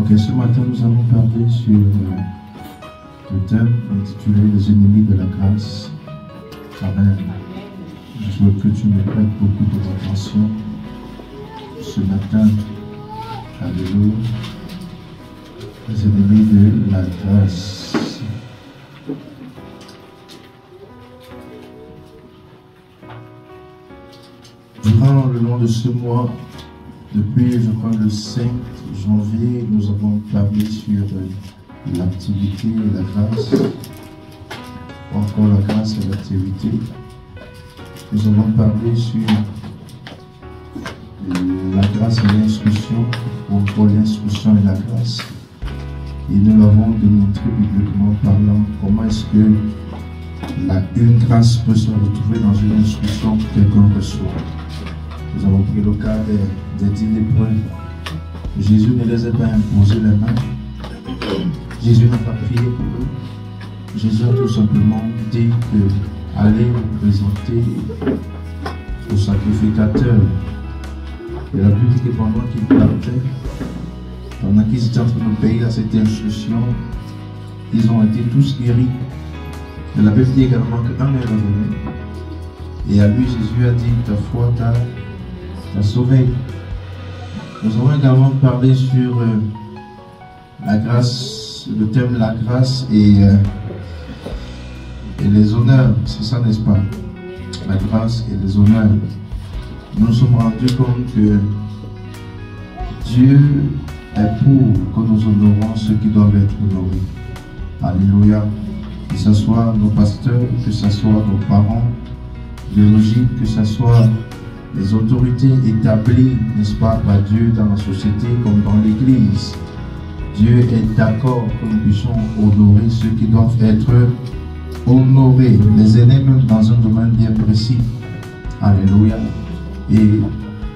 Ok, ce matin nous allons parler sur le thème intitulé Les ennemis de la grâce. Amen. Je veux que tu me prêtes beaucoup d'attention ce matin. Alléluia. Les ennemis de la grâce. Durant le long de ce mois, depuis je crois le 5 janvier, nous avons parlé sur l'activité et la grâce, ou encore la grâce et l'activité. Nous avons parlé sur la grâce et l'instruction, ou encore l'instruction et la grâce. Et nous l'avons démontré bibliquement parlant comment est-ce que une grâce peut se retrouver dans une instruction que quelqu'un reçoit. Nous avons pris le cas des 10 lépreux. Jésus ne les a pas imposé les mains. Jésus n'a pas prié pour eux. Jésus a tout simplement dit que allez vous présenter au sacrificateur. Et la Bible dit que pendant qu'ils partaient, pendant qu'ils étaient en train de payer à cette instruction, ils ont été tous guéris. Et la Bible dit également qu'un est revenu. Et à lui, Jésus a dit, ta foi t'a sauvé. Nous avons également parlé sur la grâce, le thème la grâce et les honneurs. C'est ça, n'est-ce pas? La grâce et les honneurs. Nous nous sommes rendus compte que Dieu est pour que nous honorons ceux qui doivent être honorés. Alléluia. Que ce soit nos pasteurs, que ce soit nos parents biologiques, que ce soit les autorités établies, n'est-ce pas, par Dieu dans la société comme dans l'Église. Dieu est d'accord que nous puissions honorer ceux qui doivent être honorés, les aînés même dans un domaine bien précis. Alléluia. Et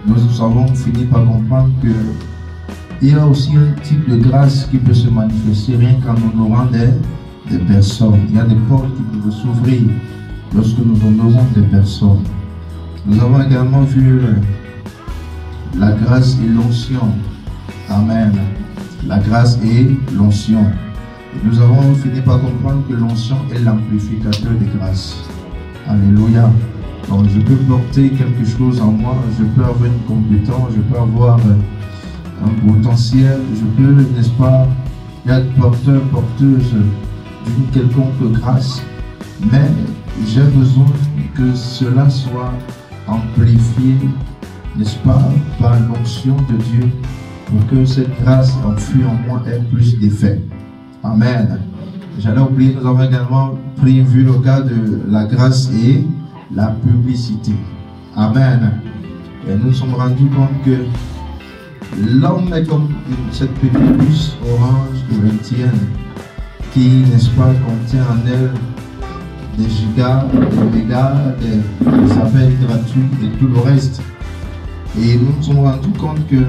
nous avons fini par comprendre qu'il y a aussi un type de grâce qui peut se manifester rien qu'en honorant des personnes. Il y a des portes qui peuvent s'ouvrir lorsque nous honorons des personnes. Nous avons également vu la grâce et l'onction. Amen. La grâce et l'onction. Nous avons fini par comprendre que l'onction est l'amplificateur des grâces. Alléluia. Donc je peux porter quelque chose en moi, je peux avoir une compétence, je peux avoir un potentiel, je peux, n'est-ce pas, être porteur, porteuse d'une quelconque grâce, mais j'ai besoin que cela soit amplifié, n'est-ce pas, par l'onction de Dieu, pour que cette grâce enfouie en moi ait plus d'effet. Amen. J'allais oublier, nous avons également vu le cas de la grâce et la publicité. Amen. Et nous nous sommes rendus compte que l'homme est comme cette petite puce orange corinthienne qui, n'est-ce pas, contient en elle des gigas, des mégas, des appels gratuits et tout le reste. Et nous nous sommes rendus compte que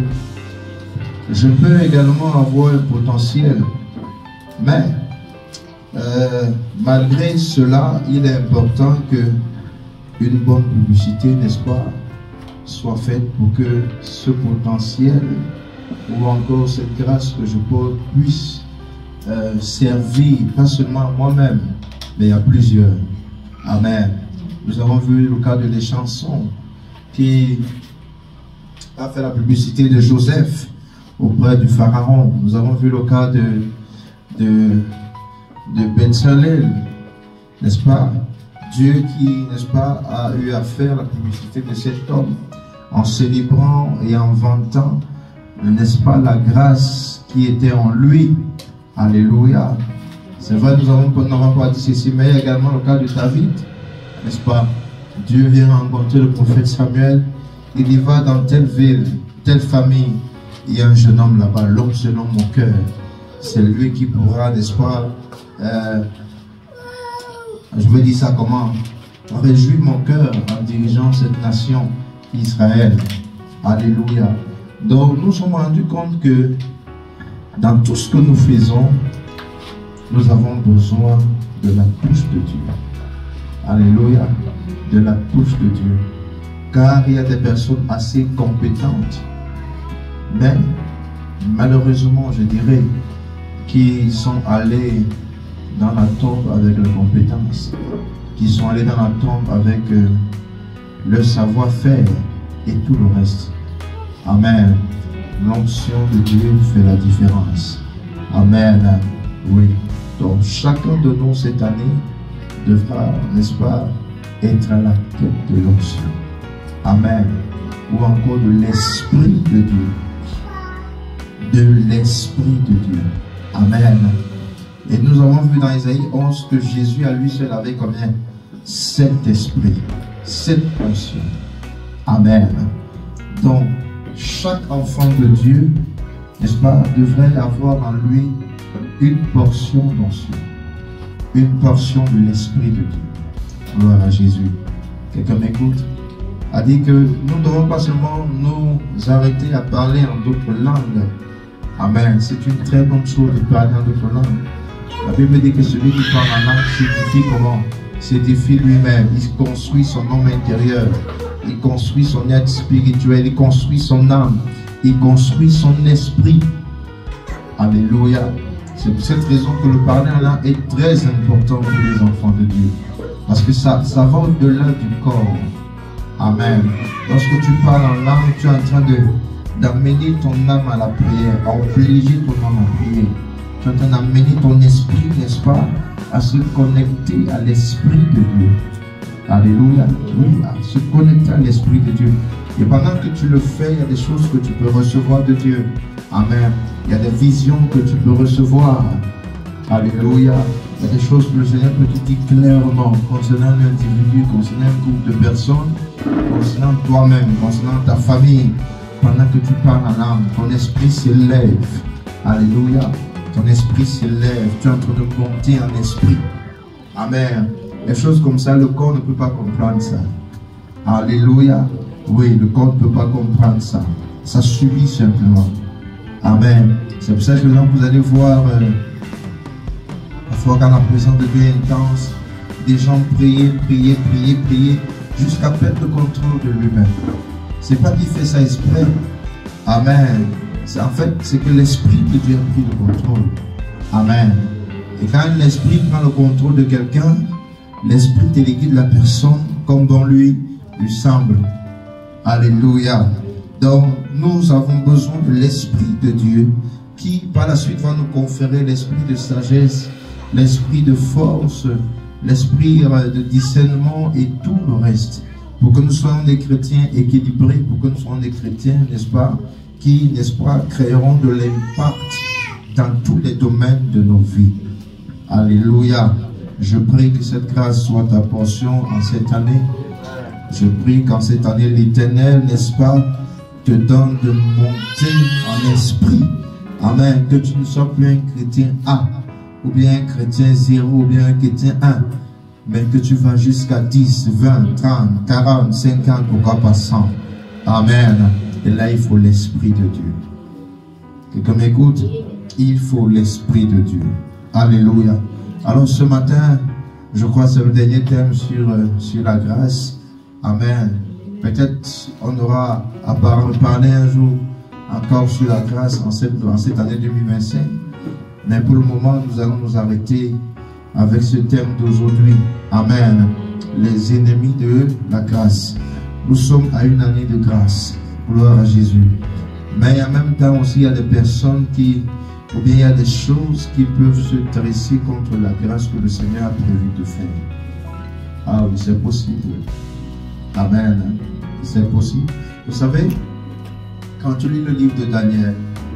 je peux également avoir un potentiel, mais malgré cela, il est important que une bonne publicité, n'est-ce pas, soit faite pour que ce potentiel ou encore cette grâce que je porte puisse servir pas seulement à moi-même, mais à plusieurs. Amen. Nous avons vu le cas de les chansons qui a fait la publicité de Joseph auprès du Pharaon. Nous avons vu le cas de Bezalel, n'est-ce pas? Dieu qui, n'est-ce pas, a eu à faire la publicité de cet homme en célébrant et en vantant, n'est-ce pas, la grâce qui était en lui. Alléluia. C'est vrai, nous n'avons pas dit ceci, mais il y a également le cas de David, n'est-ce pas? Dieu vient rencontrer le prophète Samuel, il y va dans telle ville, telle famille, il y a un jeune homme là-bas, l'homme selon mon cœur. C'est lui qui pourra, n'est-ce pas, je veux dire ça comment? Réjouir mon cœur en dirigeant cette nation, Israël. Alléluia. Donc nous sommes rendus compte que dans tout ce que nous faisons, nous avons besoin de la touche de Dieu. Alléluia. De la touche de Dieu. Car il y a des personnes assez compétentes, mais malheureusement, je dirais, qui sont allés dans la tombe avec leurs compétences, qui sont allés dans la tombe avec le savoir-faire et tout le reste. Amen. L'onction de Dieu fait la différence. Amen. Oui. Donc chacun de nous cette année devra, n'est-ce pas, être à la tête de l'onction. Amen. Ou encore de l'Esprit de Dieu. De l'Esprit de Dieu. Amen. Et nous avons vu dans Isaïe 11 que Jésus à lui seul avait combien? 7 esprits, 7 onction. Amen. Donc, chaque enfant de Dieu, n'est-ce pas, devrait avoir en lui une portion d'onction. Une portion de l'Esprit de Dieu. Gloire à Jésus. Quelqu'un m'écoute? A dit que nous ne devons pas seulement nous arrêter à parler en d'autres langues. Amen. C'est une très bonne chose de parler en d'autres langues. La Bible dit que celui qui parle en langue s'édifie comment? S'édifie lui-même. Il construit son homme intérieur. Il construit son être spirituel. Il construit son âme. Il construit son esprit. Alléluia. C'est pour cette raison que le parler en langue est très important pour les enfants de Dieu. Parce que ça va au-delà du corps. Amen. Lorsque tu parles en langue, tu es en train d'amener ton âme à la prière, à obliger ton âme à prier. Tu es en train d'amener ton esprit, n'est-ce pas, à se connecter à l'Esprit de Dieu. Alléluia. Oui, à se connecter à l'Esprit de Dieu. Et pendant que tu le fais, il y a des choses que tu peux recevoir de Dieu. Amen. Il y a des visions que tu peux recevoir. Alléluia. Il y a des choses que le Seigneur peut te dire clairement concernant l'individu, concernant un groupe de personnes, concernant toi-même, concernant ta famille. Pendant que tu parles en âme, ton esprit s'élève. Alléluia. Ton esprit s'élève. Tu es en train de monter en esprit. Amen. Des choses comme ça, le corps ne peut pas comprendre ça. Alléluia. Oui, le corps ne peut pas comprendre ça. Ça subit simplement. Amen. C'est pour ça que là, vous allez voir, quand la présence de Dieu est intense, des gens prier, jusqu'à perdre le contrôle de lui-même. C'est pas qu'il fait ça exprès. Amen. En fait, c'est que l'Esprit de Dieu a pris le contrôle. Amen. Et quand l'Esprit prend le contrôle de quelqu'un, l'Esprit téléguide la personne comme bon lui semble. Alléluia. Donc, nous avons besoin de l'Esprit de Dieu qui, par la suite, va nous conférer l'esprit de sagesse, l'esprit de force, l'esprit de discernement et tout le reste. Pour que nous soyons des chrétiens équilibrés, pour que nous soyons des chrétiens, n'est-ce pas, qui, n'est-ce pas, créeront de l'impact dans tous les domaines de nos vies. Alléluia. Je prie que cette grâce soit ta portion en cette année. Je prie qu'en cette année, l'Éternel, n'est-ce pas, te donne de monter en esprit. Amen. Que tu ne sois plus un chrétien A, ou bien un chrétien 0, ou bien un chrétien 1. Mais que tu vas jusqu'à 10, 20, 30, 40, 50, pourquoi pas 100. Amen. Et là, il faut l'Esprit de Dieu. Quelqu'un m'écoute? Il faut l'Esprit de Dieu. Alléluia. Alors ce matin, je crois que c'est le dernier thème sur la grâce. Amen. Peut-être on aura à parler un jour encore sur la grâce en cette année 2025. Mais pour le moment, nous allons nous arrêter avec ce thème d'aujourd'hui. Amen. Les ennemis de la grâce. Nous sommes à une année de grâce. Gloire à Jésus. Mais en même temps aussi, il y a des personnes qui, ou bien il y a des choses qui peuvent se dresser contre la grâce que le Seigneur a prévu de faire. Ah oui, c'est possible. Amen. C'est possible. Vous savez, quand tu lis le livre de Daniel,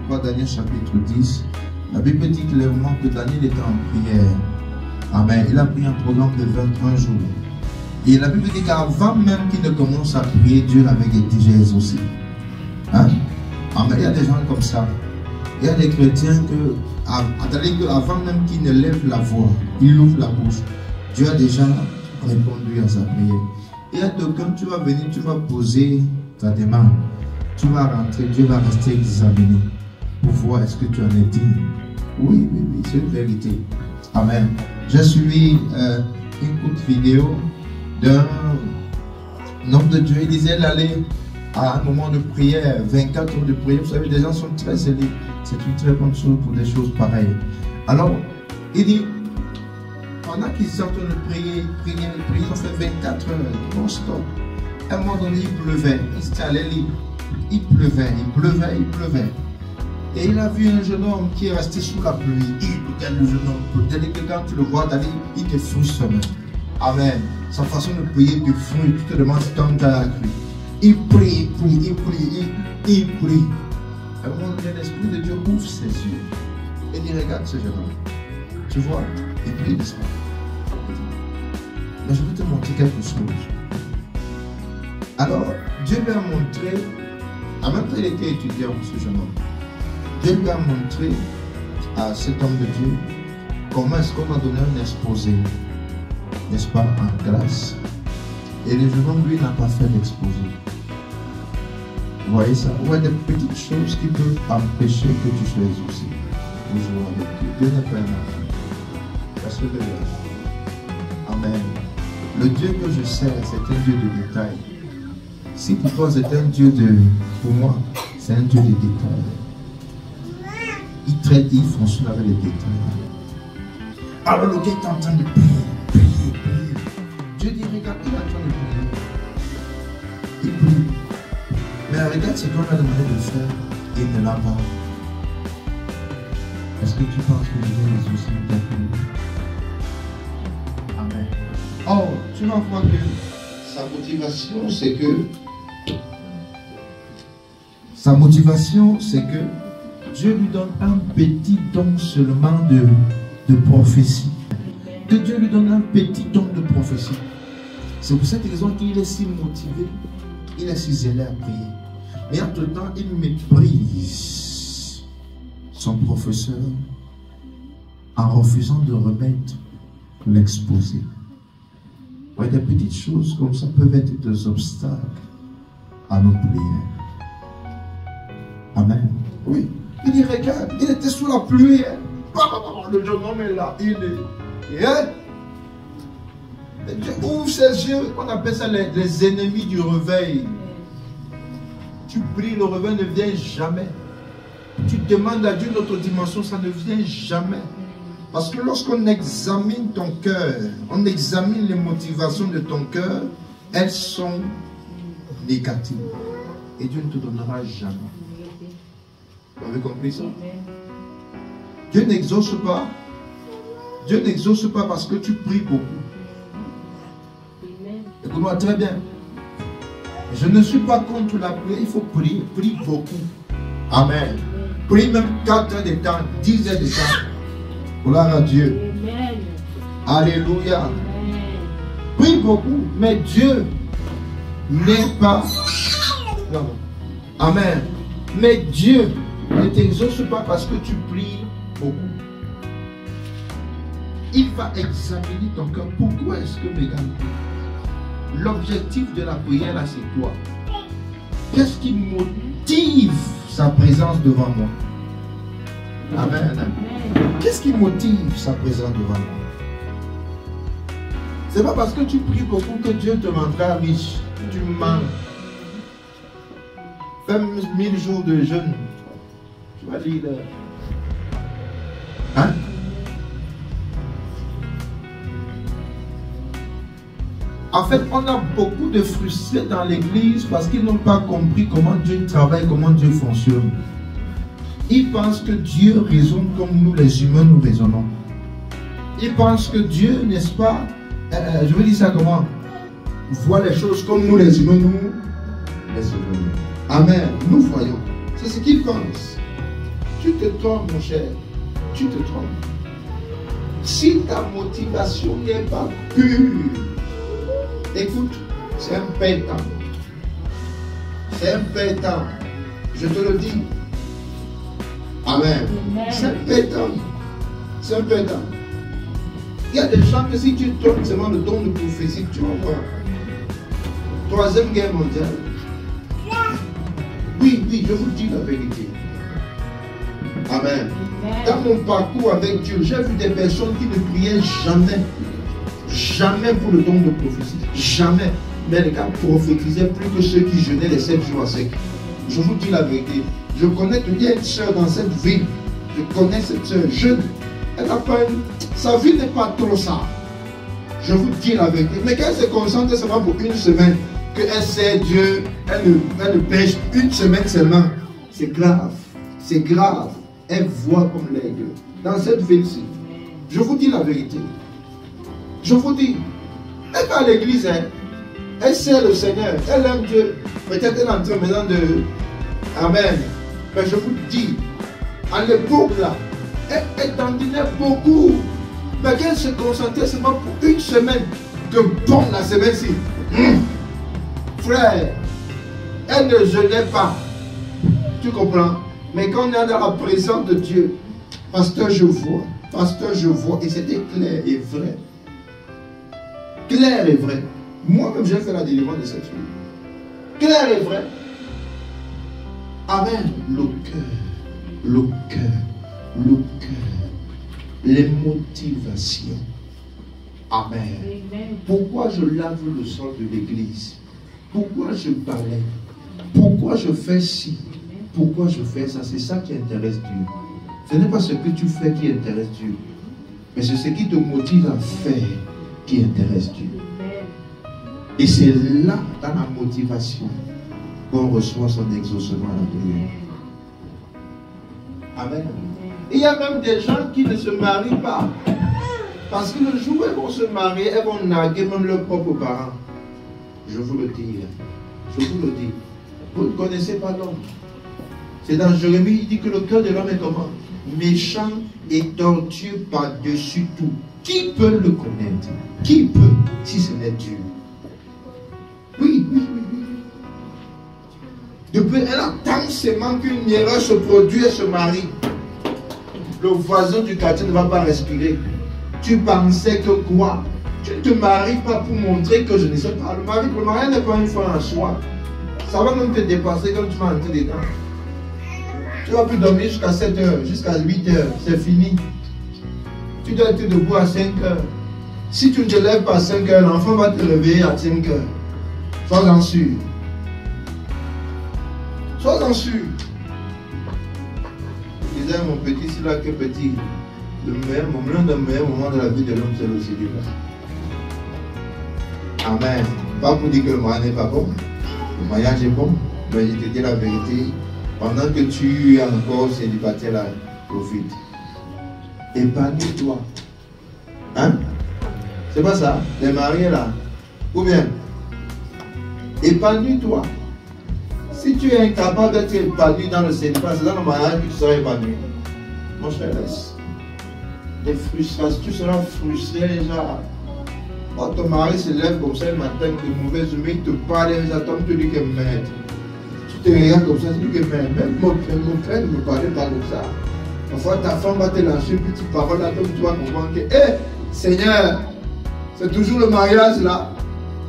Daniel chapitre 10, la Bible dit clairement que Daniel était en prière. Amen. Il a pris un programme de 21 jours. Et la Bible dit qu'avant même qu'il ne commence à prier, Dieu l'avait déjà exaucé. Hein? Amen. Il y a des gens comme ça. Il y a des chrétiens avant même qu'ils ne lèvent la voix, ils ouvrent la bouche, Dieu a déjà répondu à sa prière. Et à quelqu'un, tu vas venir, tu vas poser ta demande, tu vas rentrer, Dieu va rester examiné pour voir est-ce que tu en es digne. Oui, c'est une vérité. Amen. J'ai suivi une courte vidéo d'un homme de Dieu. Il disait, il allait à un moment de prière, 24 heures de prière. Vous savez, les gens sont très zélés. C'est une très bonne chose pour des choses pareilles. Alors, il dit, pendant qu'ils sont en train de prier, ils ont fait 24 heures, non-stop. À un moment donné, il pleuvait, il s'était allé libre. Il pleuvait. Et il a vu un jeune homme qui est resté sous la pluie. Il regarde le jeune homme. Peut-être que quand tu le vois d'aller, il te frustre. Amen. Sa façon de prier te frustre. Tu te demandes quand tu as cru. Il prie. À un moment donné, l'Esprit de Dieu ouvre ses yeux. Et il regarde ce jeune homme. Tu vois, il prie de ça. Mais je vais te montrer quelque chose. Alors, Dieu lui a montré, en même temps il était étudiant, ce jeune homme. Dieu lui a montré à cet homme de Dieu comment est-ce qu'on va donner un exposé, n'est-ce pas, en classe. Et le jeune homme, lui, n'a pas fait d'exposé. Vous voyez ça? Ouais, des petites choses qui peuvent empêcher que tu sois exaucé. Vous jouez avec Dieu. Dieu n'est pas un enfant. Parce que Amen. Le Dieu que je sers, c'est un Dieu de détail. Si pour toi c'est un Dieu pour moi, c'est un Dieu de détails. Il traite, il fonctionne avec les détails. Alors le gars est en train de prier. Dieu dit, regarde, il est en train de prier. Il prie. Mais regarde ce qu'on a demandé de faire, il ne l'a pas. Est-ce que tu penses que je vais les aussi ta prière? Amen. Oh, tu vas voir que sa motivation, c'est que Dieu lui donne un petit don seulement de prophétie. Que Dieu lui donne un petit don de prophétie. C'est pour cette raison qu'il est si motivé, il est si zélé à prier. Mais entre-temps, il méprise son professeur en refusant de remettre l'exposé. Ouais, des petites choses comme ça peuvent être des obstacles à nos prières. Amen. Oui. Il dit, regarde, il était sous la pluie. Le jeune homme est là. Il est. Et Dieu ouvre ses yeux. On appelle ça les ennemis du réveil. Tu pries, le réveil ne vient jamais. Tu demandes à Dieu notre dimension, ça ne vient jamais. Parce que lorsqu'on examine ton cœur, on examine les motivations de ton cœur, elles sont négatives. Et Dieu ne te donnera jamais. Vous avez compris ça? Dieu n'exauce pas. Dieu n'exauce pas parce que tu pries beaucoup. Écoute-moi très bien. Je ne suis pas contre la prière, il faut prier. Prie beaucoup. Amen. Prie même 4 heures de temps, 10 heures de temps. Gloire à Dieu. Amen. Alléluia. Amen. Prie beaucoup, mais Dieu n'est pas. Non. Amen. Mais Dieu ne t'exauce pas parce que tu pries beaucoup. Il va examiner ton cœur. Pourquoi est-ce que Mégane prie? L'objectif de la prière là, c'est quoi? Qu'est-ce qui motive sa présence devant moi? Amen. Qu'est-ce qui motive sa présence devant moi? C'est pas parce que tu pries beaucoup que Dieu te rendra riche. Tu mens. Fais 1000 jours de jeûne. Tu vas dire. Hein? En fait, on a beaucoup de frustrés dans l'église parce qu'ils n'ont pas compris comment Dieu travaille, comment Dieu fonctionne. Ils pensent que Dieu raisonne comme nous les humains nous raisonnons. Ils pensent que Dieu, n'est-ce pas, je veux dire ça comment, voit les choses comme nous les humains nous les humains. Amen. Nous voyons. C'est ce qu'ils pensent. Tu te trompes, mon cher. Tu te trompes. Si ta motivation n'est pas pure, écoute, c'est un pétant. C'est un pétant. Je te le dis. Amen. C'est un pétant. C'est un pétant. Il y a des gens que si tu donnes seulement le don de prophétie, tu vas voir. 3e guerre mondiale. Oui, je vous dis la vérité. Amen. Dans mon parcours avec Dieu, j'ai vu des personnes qui ne priaient jamais. Jamais pour le don de prophétie. Jamais. mais les gars prophétisaient plus que ceux qui jeûnaient les 7 jours à sec. Je vous dis la vérité. Je connais qu'il y a une soeur dans cette ville. Je connais cette soeur jeune. Elle n'a pas une... Sa vie n'est pas trop ça. Je vous dis la vérité. Mais quand elle se concentre seulement pour une semaine, qu'elle sait Dieu, elle ne pêche une semaine seulement, c'est grave. C'est grave. Elle voit comme l'aigle. Dans cette ville-ci, je vous dis la vérité. Je vous dis, elle va à l'église, hein. Elle sait le Seigneur, elle aime Dieu. Peut-être elle est en train maintenant de... Amen. Mais je vous dis, à l'époque là, elle dandinait beaucoup. Mais qu'elle se concentrait seulement pour une semaine. Que bon la semaine-ci. Frère, elle ne jeûnait pas. Tu comprends? Mais quand on est dans la présence de Dieu, pasteur, je vois, et c'était clair et vrai. Clair et vrai. Moi-même, j'ai fait la délivrance de cette fille. Clair et vrai. Amen. Le cœur, les motivations. Amen. Pourquoi je lave le sol de l'église? Pourquoi je balaye? Pourquoi je fais ci? Pourquoi je fais ça? C'est ça qui intéresse Dieu. Ce n'est pas ce que tu fais qui intéresse Dieu, mais c'est ce qui te motive à faire qui intéresse Dieu. Et c'est là, dans la motivation, qu'on reçoit son exaucement à la prière. Amen. Il y a même des gens qui ne se marient pas. Parce que le jour où elles vont se marier, elles vont narguer même leurs propres parents. Je vous le dis. Je vous le dis. Vous ne connaissez pas l'homme. C'est dans Jérémie, il dit que le cœur de l'homme est comment? Méchant et tortueux par-dessus tout. Qui peut le connaître? Qui peut, si ce n'est Dieu? Oui. Depuis, elle attend seulement qu'une erreur se produise et se marie. Le voisin du quartier ne va pas respirer. Tu pensais que quoi? Tu ne te maries pas pour montrer que je ne sais pas. Le mariage n'est pas une fois en soi. Ça va même te dépasser quand tu vas entrer dedans. Tu vas plus dormir jusqu'à 7 heures, jusqu'à 8 heures. C'est fini. Tu dois être debout à 5 heures. Si tu ne te lèves pas à 5 heures, l'enfant va te réveiller à 5 heures. Sois-en sûr. Sois-en sûr. Je disais à mon petit, c'est là que petit. L'un des meilleurs moments de la vie de l'homme, c'est le célibat. Amen. Pas pour dire que le mariage n'est pas bon. Le mariage est bon. Mais je te dis la vérité. Pendant que tu es encore célibataire là, profite. Épanouis-toi. Hein? C'est pas ça? Les mariés là. Ou bien? Épanouis-toi. Si tu es incapable d'être épanoui dans le célibat, c'est dans le mariage que tu seras épanoui. Mon cher, laisse. Des frustrations, tu seras frustré déjà. Quand ton mari se lève comme ça le matin, de mauvaise humeur, il te parle, il attend, tu dis que maître. Tu te regardes comme ça, tu dis que maître. Même mon frère ne me parlait pas comme ça. Parfois ta femme va te lâcher une petite parole là, comme tu vas comprendre que, hé, Seigneur, c'est toujours le mariage là.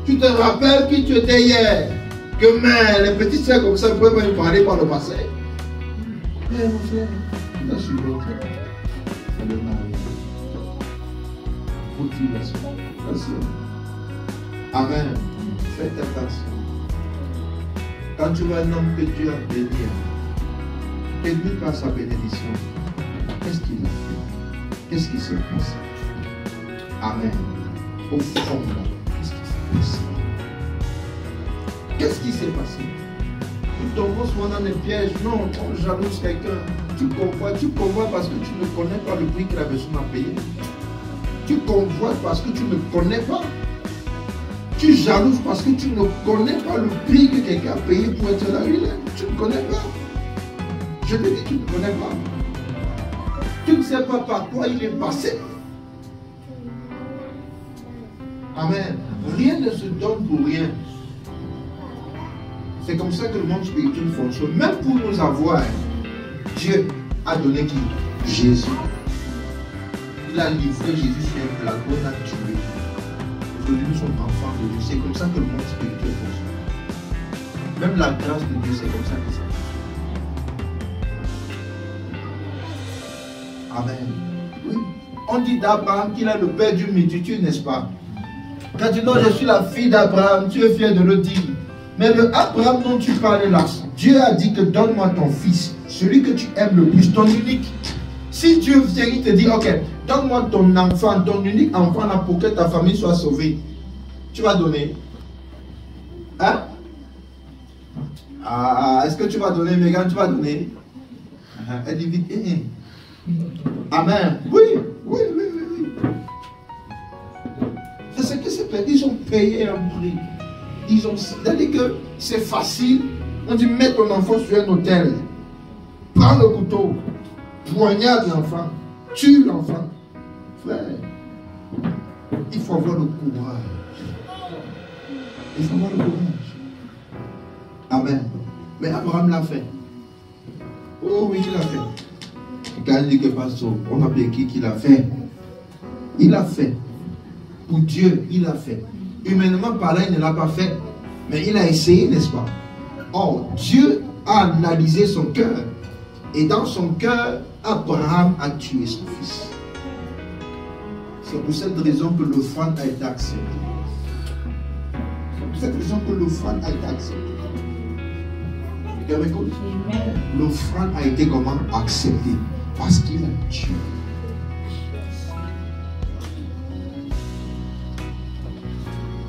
Tu te rappelles qui tu étais hier. Que mais les petites soeurs comme ça ne pouvaient pas me parler par le passé. Mais mon frère, tu as suivi votre frère. C'est le mariage. Motivation. Amen. Faites attention. Quand tu vois un homme que Dieu a béni, bénis par sa bénédiction. Qu'est-ce qu'il a fait? Qu'est-ce qui s'est passé? Amen. Au fond, qu'est-ce qui s'est passé? Qu'est-ce qui s'est passé? Nous tombons souvent dans les pièges. Non, on jalouse quelqu'un. Tu convoites parce que tu ne connais pas le prix que la personne a payé. Tu convoites parce que tu ne connais pas. Tu jalouses parce que tu ne connais pas le prix que quelqu'un a payé pour être là. Tu ne connais pas. Je te dis, tu ne connais pas. Tu ne sais pas par quoi il est passé. Amen. Rien ne se donne pour rien. C'est comme ça que le monde spirituel fonctionne. Même pour nous avoir, Dieu a donné qui? Jésus. Il a livré Jésus sur un plateau, on a tué. Aujourd'hui, nous sommes enfants de Dieu. C'est comme ça que le monde spirituel fonctionne. Même la grâce de Dieu, c'est comme ça que ça fonctionne. Amen. Oui. On dit d'Abraham qu'il a le père d'une multitude, n'est-ce pas? Quand tu dis non, je suis la fille d'Abraham, tu es fier de le dire. Mais le Abraham dont tu parles là, Dieu a dit que donne-moi ton fils, celui que tu aimes le plus, ton unique. Si Dieu vient, il te dit, ok, donne-moi ton enfant, ton unique enfant là pour que ta famille soit sauvée. Tu vas donner. Hein? Ah, est-ce que tu vas donner, Megan? Tu vas donner? Elle dit vite. Amen. Oui. C'est ce que c'est fait. Ils ont payé un prix. C'est-à-dire que c'est facile. On dit mets ton enfant sur un autel. Prends le couteau. Poignarde l'enfant. Tue l'enfant. Frère, il faut avoir le courage. Il faut avoir le courage. Amen. Mais Abraham l'a fait. Oh oui, il l'a fait. Quand il dit que pasteur, on a appelé qui l'a fait? Il l'a fait. Pour Dieu, il l'a fait. Humainement parlant, il ne l'a pas fait. Mais il a essayé, n'est-ce pas? Or, Dieu a analysé son cœur. Et dans son cœur, Abraham a tué son fils. C'est pour cette raison que l'offrande a été acceptée. C'est pour cette raison que l'offrande a été acceptée. L'offrande a été comment acceptée? Parce qu'il a tué.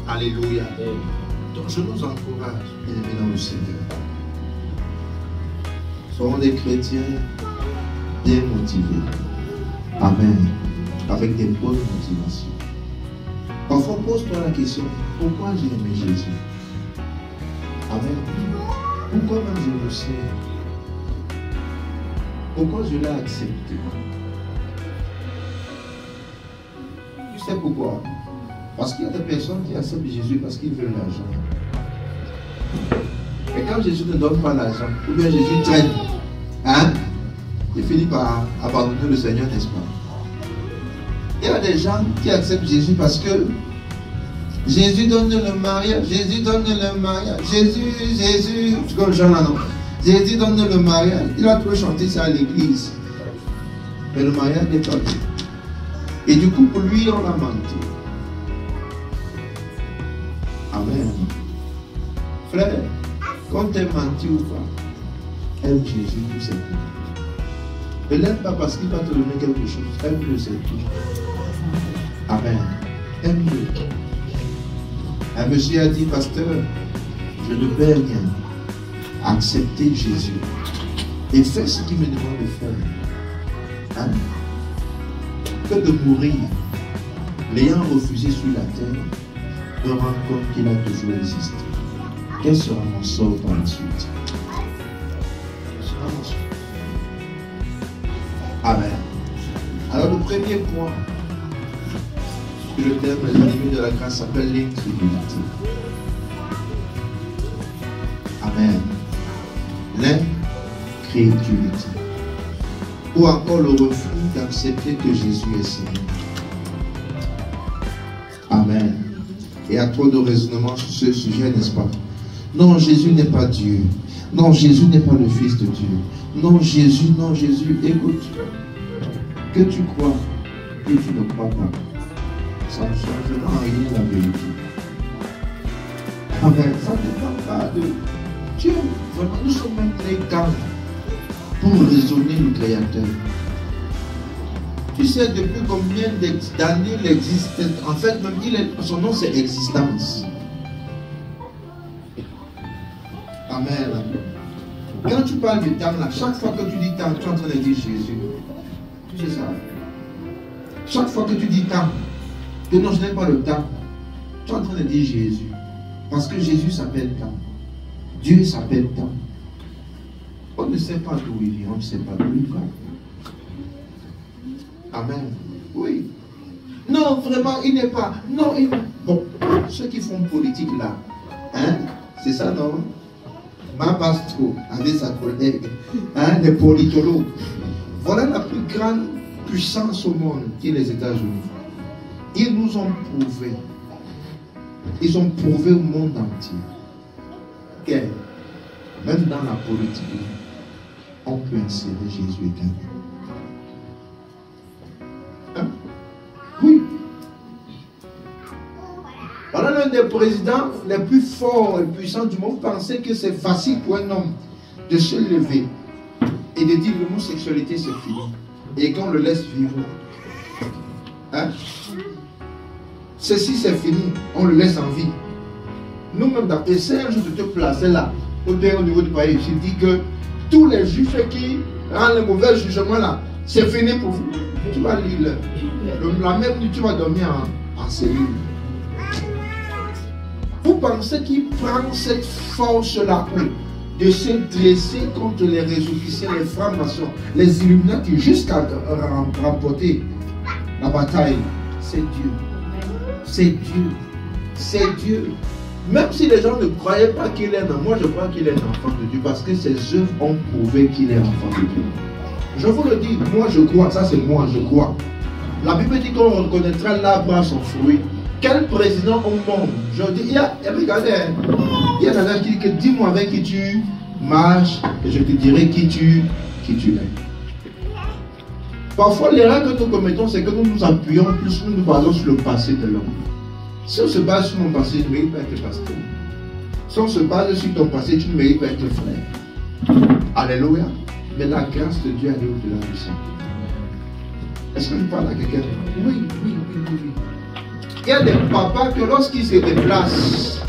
Alléluia. Donc je nous encourage, bien-aimés dans le Seigneur. Soyons des chrétiens bien motivés. Amen. Avec des bonnes motivations. Parfois, pose-toi la question, pourquoi j'ai aimé Jésus? Amen. Pourquoi même je le sais? Pourquoi je l'ai accepté? Tu sais pourquoi? Parce qu'il y a des personnes qui acceptent Jésus parce qu'ils veulent l'argent. Et quand Jésus ne donne pas l'argent, ou bien Jésus traîne, il finit par abandonner le Seigneur, n'est-ce pas? Il y a des gens qui acceptent Jésus parce que Jésus donne le mariage, Jésus donne le mariage, Jésus, tu connais Jean là, non? Jésus donne le mariage, il a trop chanté ça à l'église. Mais le mariage n'est pas dit. Et du coup, pour lui, on a menti. Amen. Frère, quand tu es menti ou pas, aime Jésus tout simplement. Ne l'aime pas parce qu'il va te donner quelque chose. Aime-le, c'est tout. Amen. Aime-le. Un monsieur a dit, pasteur, je ne perds rien. Acceptez Jésus. Et fais ce qu'il me demande de faire. Hein? Que de mourir, l'ayant refusé sur la terre, de rendre compte qu'il a toujours existé. Quel sera mon sort par la suite? Quel sera mon sort? Amen. Alors le premier point que le terme les ennemis de la grâce s'appelle l'incrédulité. Amen. L'incrédulité. Ou encore le refus d'accepter que Jésus est Seigneur. Amen. Et à trop de raisonnements sur ce sujet, n'est-ce pas? Non, Jésus n'est pas Dieu. Non, Jésus n'est pas le Fils de Dieu. Non, Jésus. Écoute, que tu crois, que tu ne crois pas, ça ne changera rien la vérité. Amen. Ça ne dépend pas de Dieu. Vraiment, nous sommes même très calmes pour raisonner le Créateur. Tu sais depuis combien d'années il existe? En fait, même son nom c'est existence. Amen. Quand tu parles du temps là, chaque fois que tu dis temps, tu es en train de dire Jésus. Tu sais ça? Chaque fois que tu dis temps, que non, je n'aime pas le temps, tu es en train de dire Jésus. Parce que Jésus s'appelle temps. Dieu s'appelle temps. On ne sait pas d'où il vient, on ne sait pas d'où il va. Amen. Oui. Non, vraiment, il n'est pas. Non, il... Bon, ceux qui font politique là, hein, c'est ça, non? Mabastro, avec sa collègue, hein, les politologues. Voilà la plus grande puissance au monde, qui est les États-Unis. Ils nous ont prouvé. Ils ont prouvé au monde entier que même dans la politique, on peut insérer Jésus et gagner. Hein? Oui. des présidents les plus forts et puissants du monde pensait que c'est facile pour un homme de se lever et de dire l'homosexualité c'est fini. Et qu'on le laisse vivre. Hein? Ceci c'est fini, on le laisse en vie. Nous-mêmes, essaie un jour de te placer là, au niveau du pays. Je dis que tous les juifs qui rendent le mauvais jugement là, c'est fini pour vous. Tu vas lire la même nuit, tu vas dormir en cellule. Vous pensez qu'il prend cette force-là de se dresser contre les résurrections, les francs-maçons, les Illuminati, jusqu'à remporter la bataille? C'est Dieu. C'est Dieu. C'est Dieu. Même si les gens ne croyaient pas qu'il est un enfant, moi je crois qu'il est un enfant de Dieu parce que ses œuvres ont prouvé qu'il est enfant de Dieu. Je vous le dis, moi je crois, ça c'est moi, je crois. La Bible dit qu'on reconnaîtra l'arbre à son fruit. Quel président au monde? Je dis, regardez, il y a quelqu'un qui dit que dis-moi avec qui tu marches et je te dirai qui tu es. Parfois l'erreur que nous commettons, c'est que nous nous appuyons plus, nous nous basons sur le passé de l'homme. Si on se base sur mon passé, tu ne mérites pas être pasteur. Si on se base sur ton passé, tu ne mérites pas être frère. Alléluia. Mais la grâce de Dieu est au-delà de ça. Est-ce que je parle à quelqu'un? Oui. Il y a des papas que lorsqu'ils se déplacent,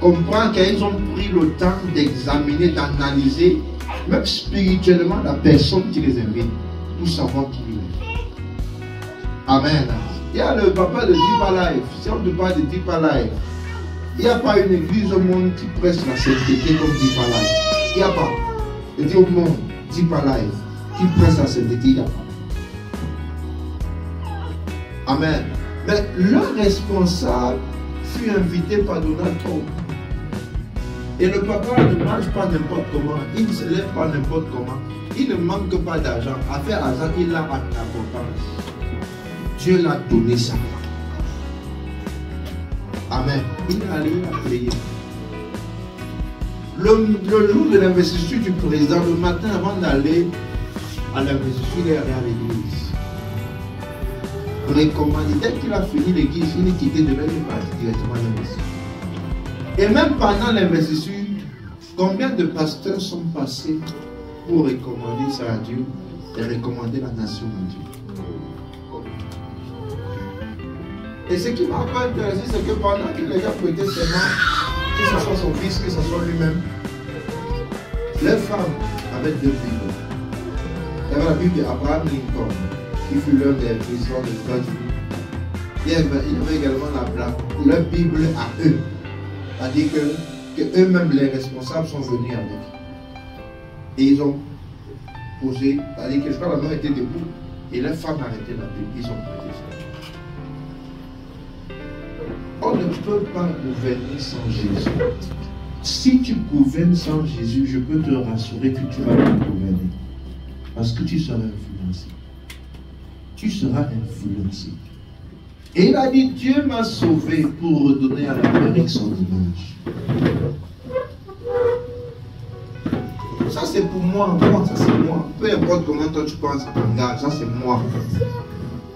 comprennent qu'ils ont pris le temps d'examiner, d'analyser, même spirituellement, la personne qui les invite, pour savoir qui il est. Amen. Il y a le papa de Deeper Life. Si on te parle de Deeper Life, il n'y a pas une église au monde qui presse la sainteté comme Deeper Life. Il n'y a pas. Je dis au monde, Deeper Life, qui presse la sainteté, il n'y a pas. Amen. Mais leur responsable fut invité par Donald Trump. Et le papa ne marche pas n'importe comment, il ne se lève pas n'importe comment, il ne manque pas d'argent. À faire argent, il a l'importance. Dieu l'a donné ça. Amen. Il est allé à payer. Le jour de l'investiture du président, le matin avant d'aller à l'investiture, il est allé à l'église. Recommandé. Dès qu'il a fini l'église, il est quitté de même, il est parti directement à l'investiture. Et même pendant l'investiture, combien de pasteurs sont passés pour recommander ça à Dieu et recommander la nation à Dieu? Et ce qui m'a pas intéressé, c'est que pendant qu'il les a prêté ses mains, que ce soit son fils, que ce soit lui-même, les femmes avaient deux Bibles. Il y avait la Bible d'Abraham Lincoln, qui fut l'un des présidents des États-Unis. Il y avait également leur Bible à eux. C'est-à-dire que eux-mêmes, les responsables, sont venus avec. Et ils ont posé, c'est-à-dire que je crois que la mère était debout, et les femmes arrêtaient la Bible, ils ont prêté ça. On ne peut pas gouverner sans Jésus. Si tu gouvernes sans Jésus, je peux te rassurer que tu vas pas gouverner. Parce que tu seras influencé. Tu seras influencé. Et il a dit, Dieu m'a sauvé pour redonner à l'Amérique son image. Ça c'est pour moi, ça c'est moi. Peu importe comment toi tu penses, ça c'est moi.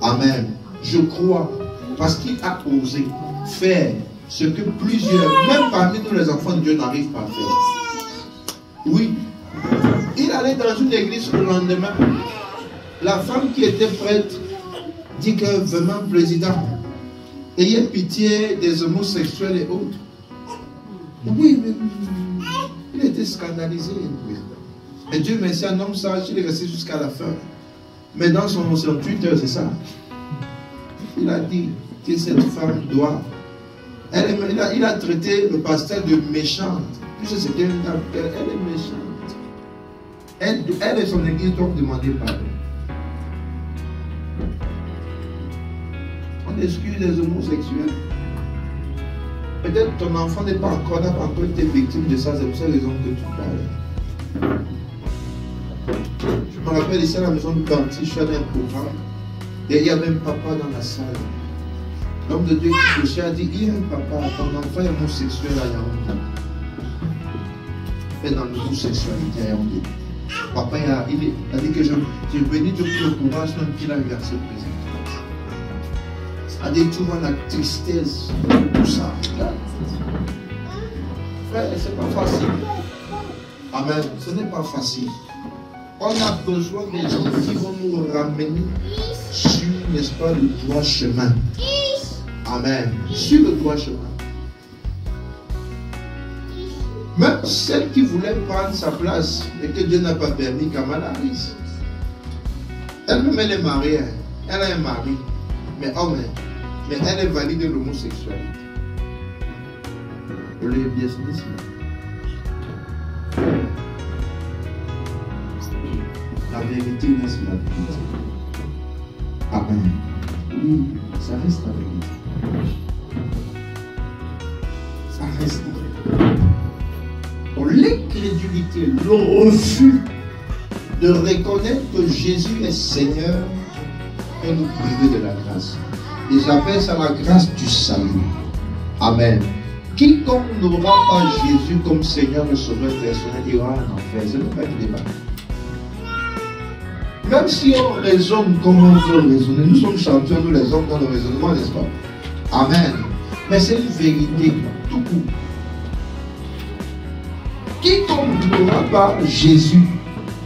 Amen. Je crois. Parce qu'il a osé faire ce que plusieurs, même parmi nous les enfants de Dieu, n'arrivent pas à faire. Oui. Il allait dans une église le lendemain. La femme qui était prête dit que vraiment, président, ayez pitié des homosexuels et autres. Oui, mais il était scandalisé. Et Dieu merci, un homme sage, il est resté jusqu'à la fin. Mais dans son Twitter, c'est ça. Il a dit que cette femme doit. Il a traité le pasteur de méchante. Puisque c'était une dame, elle est méchante. Elle et son église doivent demander pardon. On excuse les homosexuels. Peut-être ton enfant n'a pas encore été victime de ça, c'est pour cette raison que tu parles. Je me rappelle ici à la maison de Banti, je suis allé à un programme. Et il y avait un papa dans la salle. L'homme de Dieu qui prêchait a dit, il y a un papa, ton enfant est homosexuel à Yaoundé. Fait dans l'homosexualité à Yaoundé. Papa il a dit que je bénis Dieu pour le courage même qu'il a versé le président. C'est-à-dire tu vois la tristesse, tout ça. Là. Frère, c'est pas facile. Amen. Ce n'est pas facile. On a besoin des gens qui vont nous ramener sur, n'est-ce pas, le droit chemin. Amen. Sur le droit chemin. Même celle qui voulait prendre sa place et que Dieu n'a pas permis, Kamala Harris. Elle-même, elle est mariée. Elle a un mari. Mais homme, mais elle est valide de l'homosexualité. Le lesbianisme. La vérité reste la vérité. Amen. Oui, ça reste la vérité. Ça reste la vérité. Pour l'incrédulité, le refus de reconnaître que Jésus est Seigneur et nous priver de la grâce. Et j'appelle ça la grâce du salut. Amen. Quiconque n'aura pas Jésus comme Seigneur et Sauveur personnel ira en enfer. C'est le même débat. Même si on raisonne comme on veut raisonner, nous sommes champions, nous les hommes, dans le raisonnement, n'est-ce pas? Amen. Mais c'est une vérité tout court. Quiconque n'aura pas Jésus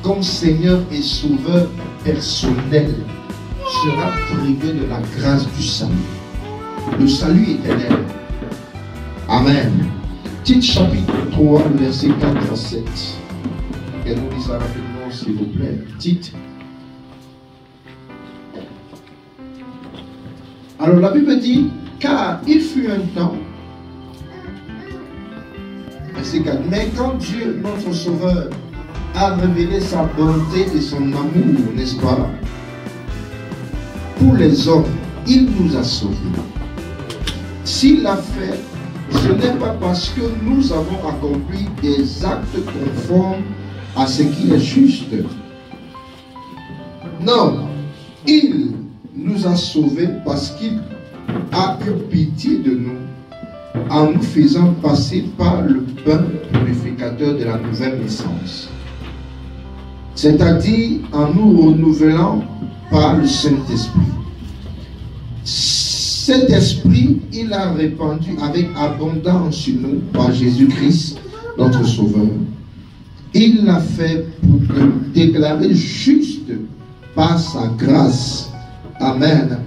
comme Seigneur et Sauveur personnel sera privé de la grâce du salut. Le salut éternel. Amen. Tite chapitre 3, verset 4 à 7. Et nous lisons rapidement, s'il vous plaît. Tite. Alors la Bible dit, car il fut un temps, verset 4, mais quand Dieu, notre Sauveur, a révélé sa bonté et son amour, n'est-ce pas, pour les hommes, il nous a sauvés. S'il l'a fait, ce n'est pas parce que nous avons accompli des actes conformes à ce qui est juste. Non, il nous a sauvés parce qu'il a eu pitié de nous en nous faisant passer par le bain purificateur de la nouvelle naissance. C'est-à-dire en nous renouvelant par le Saint-Esprit. Cet esprit, il a répandu avec abondance sur nous par Jésus-Christ, notre Sauveur. Il l'a fait pour nous déclarer juste par sa grâce. Amen.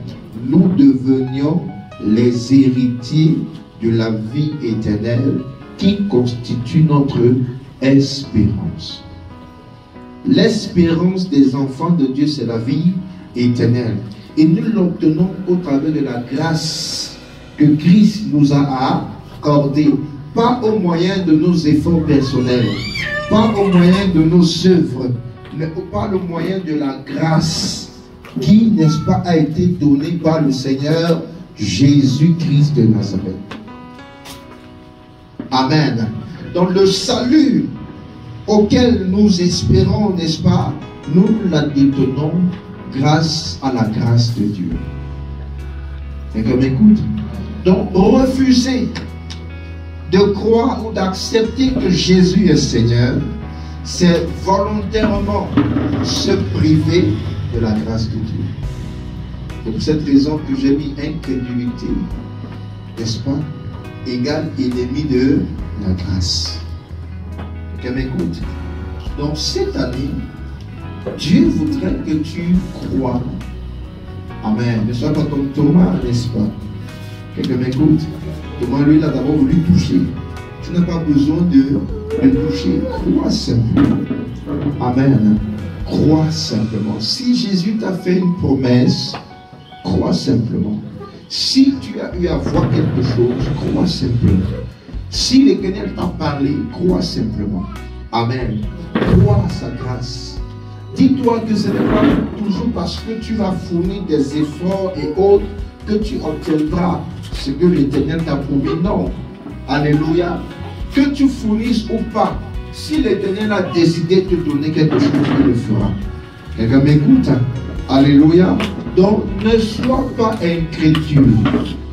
Nous devenions les héritiers de la vie éternelle qui constitue notre espérance. L'espérance des enfants de Dieu, c'est la vie éternelle. Et nous l'obtenons au travers de la grâce que Christ nous a accordée. Pas au moyen de nos efforts personnels, pas au moyen de nos œuvres, mais par le moyen de la grâce qui, n'est-ce pas, a été donnée par le Seigneur Jésus-Christ de Nazareth. Amen. Donc le salut auquel nous espérons, n'est-ce pas, nous la détenons grâce à la grâce de Dieu. Quelqu'un m'écoute? Donc refuser de croire ou d'accepter que Jésus est Seigneur, c'est volontairement se priver de la grâce de Dieu. C'est pour cette raison que j'ai mis incrédulité, n'est-ce pas, égale ennemi de la grâce. Quelqu'un m'écoute? Donc cette année, Dieu voudrait que tu crois. Amen. Ne sois pas comme Thomas, n'est-ce pas? Quelqu'un m'écoute? Thomas, lui, il a d'abord voulu toucher. Tu n'as pas besoin de toucher. Crois simplement. Amen. Crois simplement. Si Jésus t'a fait une promesse, crois simplement. Si tu as eu à voir quelque chose, crois simplement. Si l'Éternel t'a parlé, crois simplement. Amen. Crois à sa grâce. Dis-toi que ce n'est pas toujours parce que tu vas fournir des efforts et autres que tu obtiendras ce que l'Éternel t'a promis. Non. Alléluia. Que tu fournisses ou pas, si l'Éternel a décidé de te donner quelque chose, il le fera. Quelqu'un m'écoute? Alléluia. Donc, ne sois pas incrédule.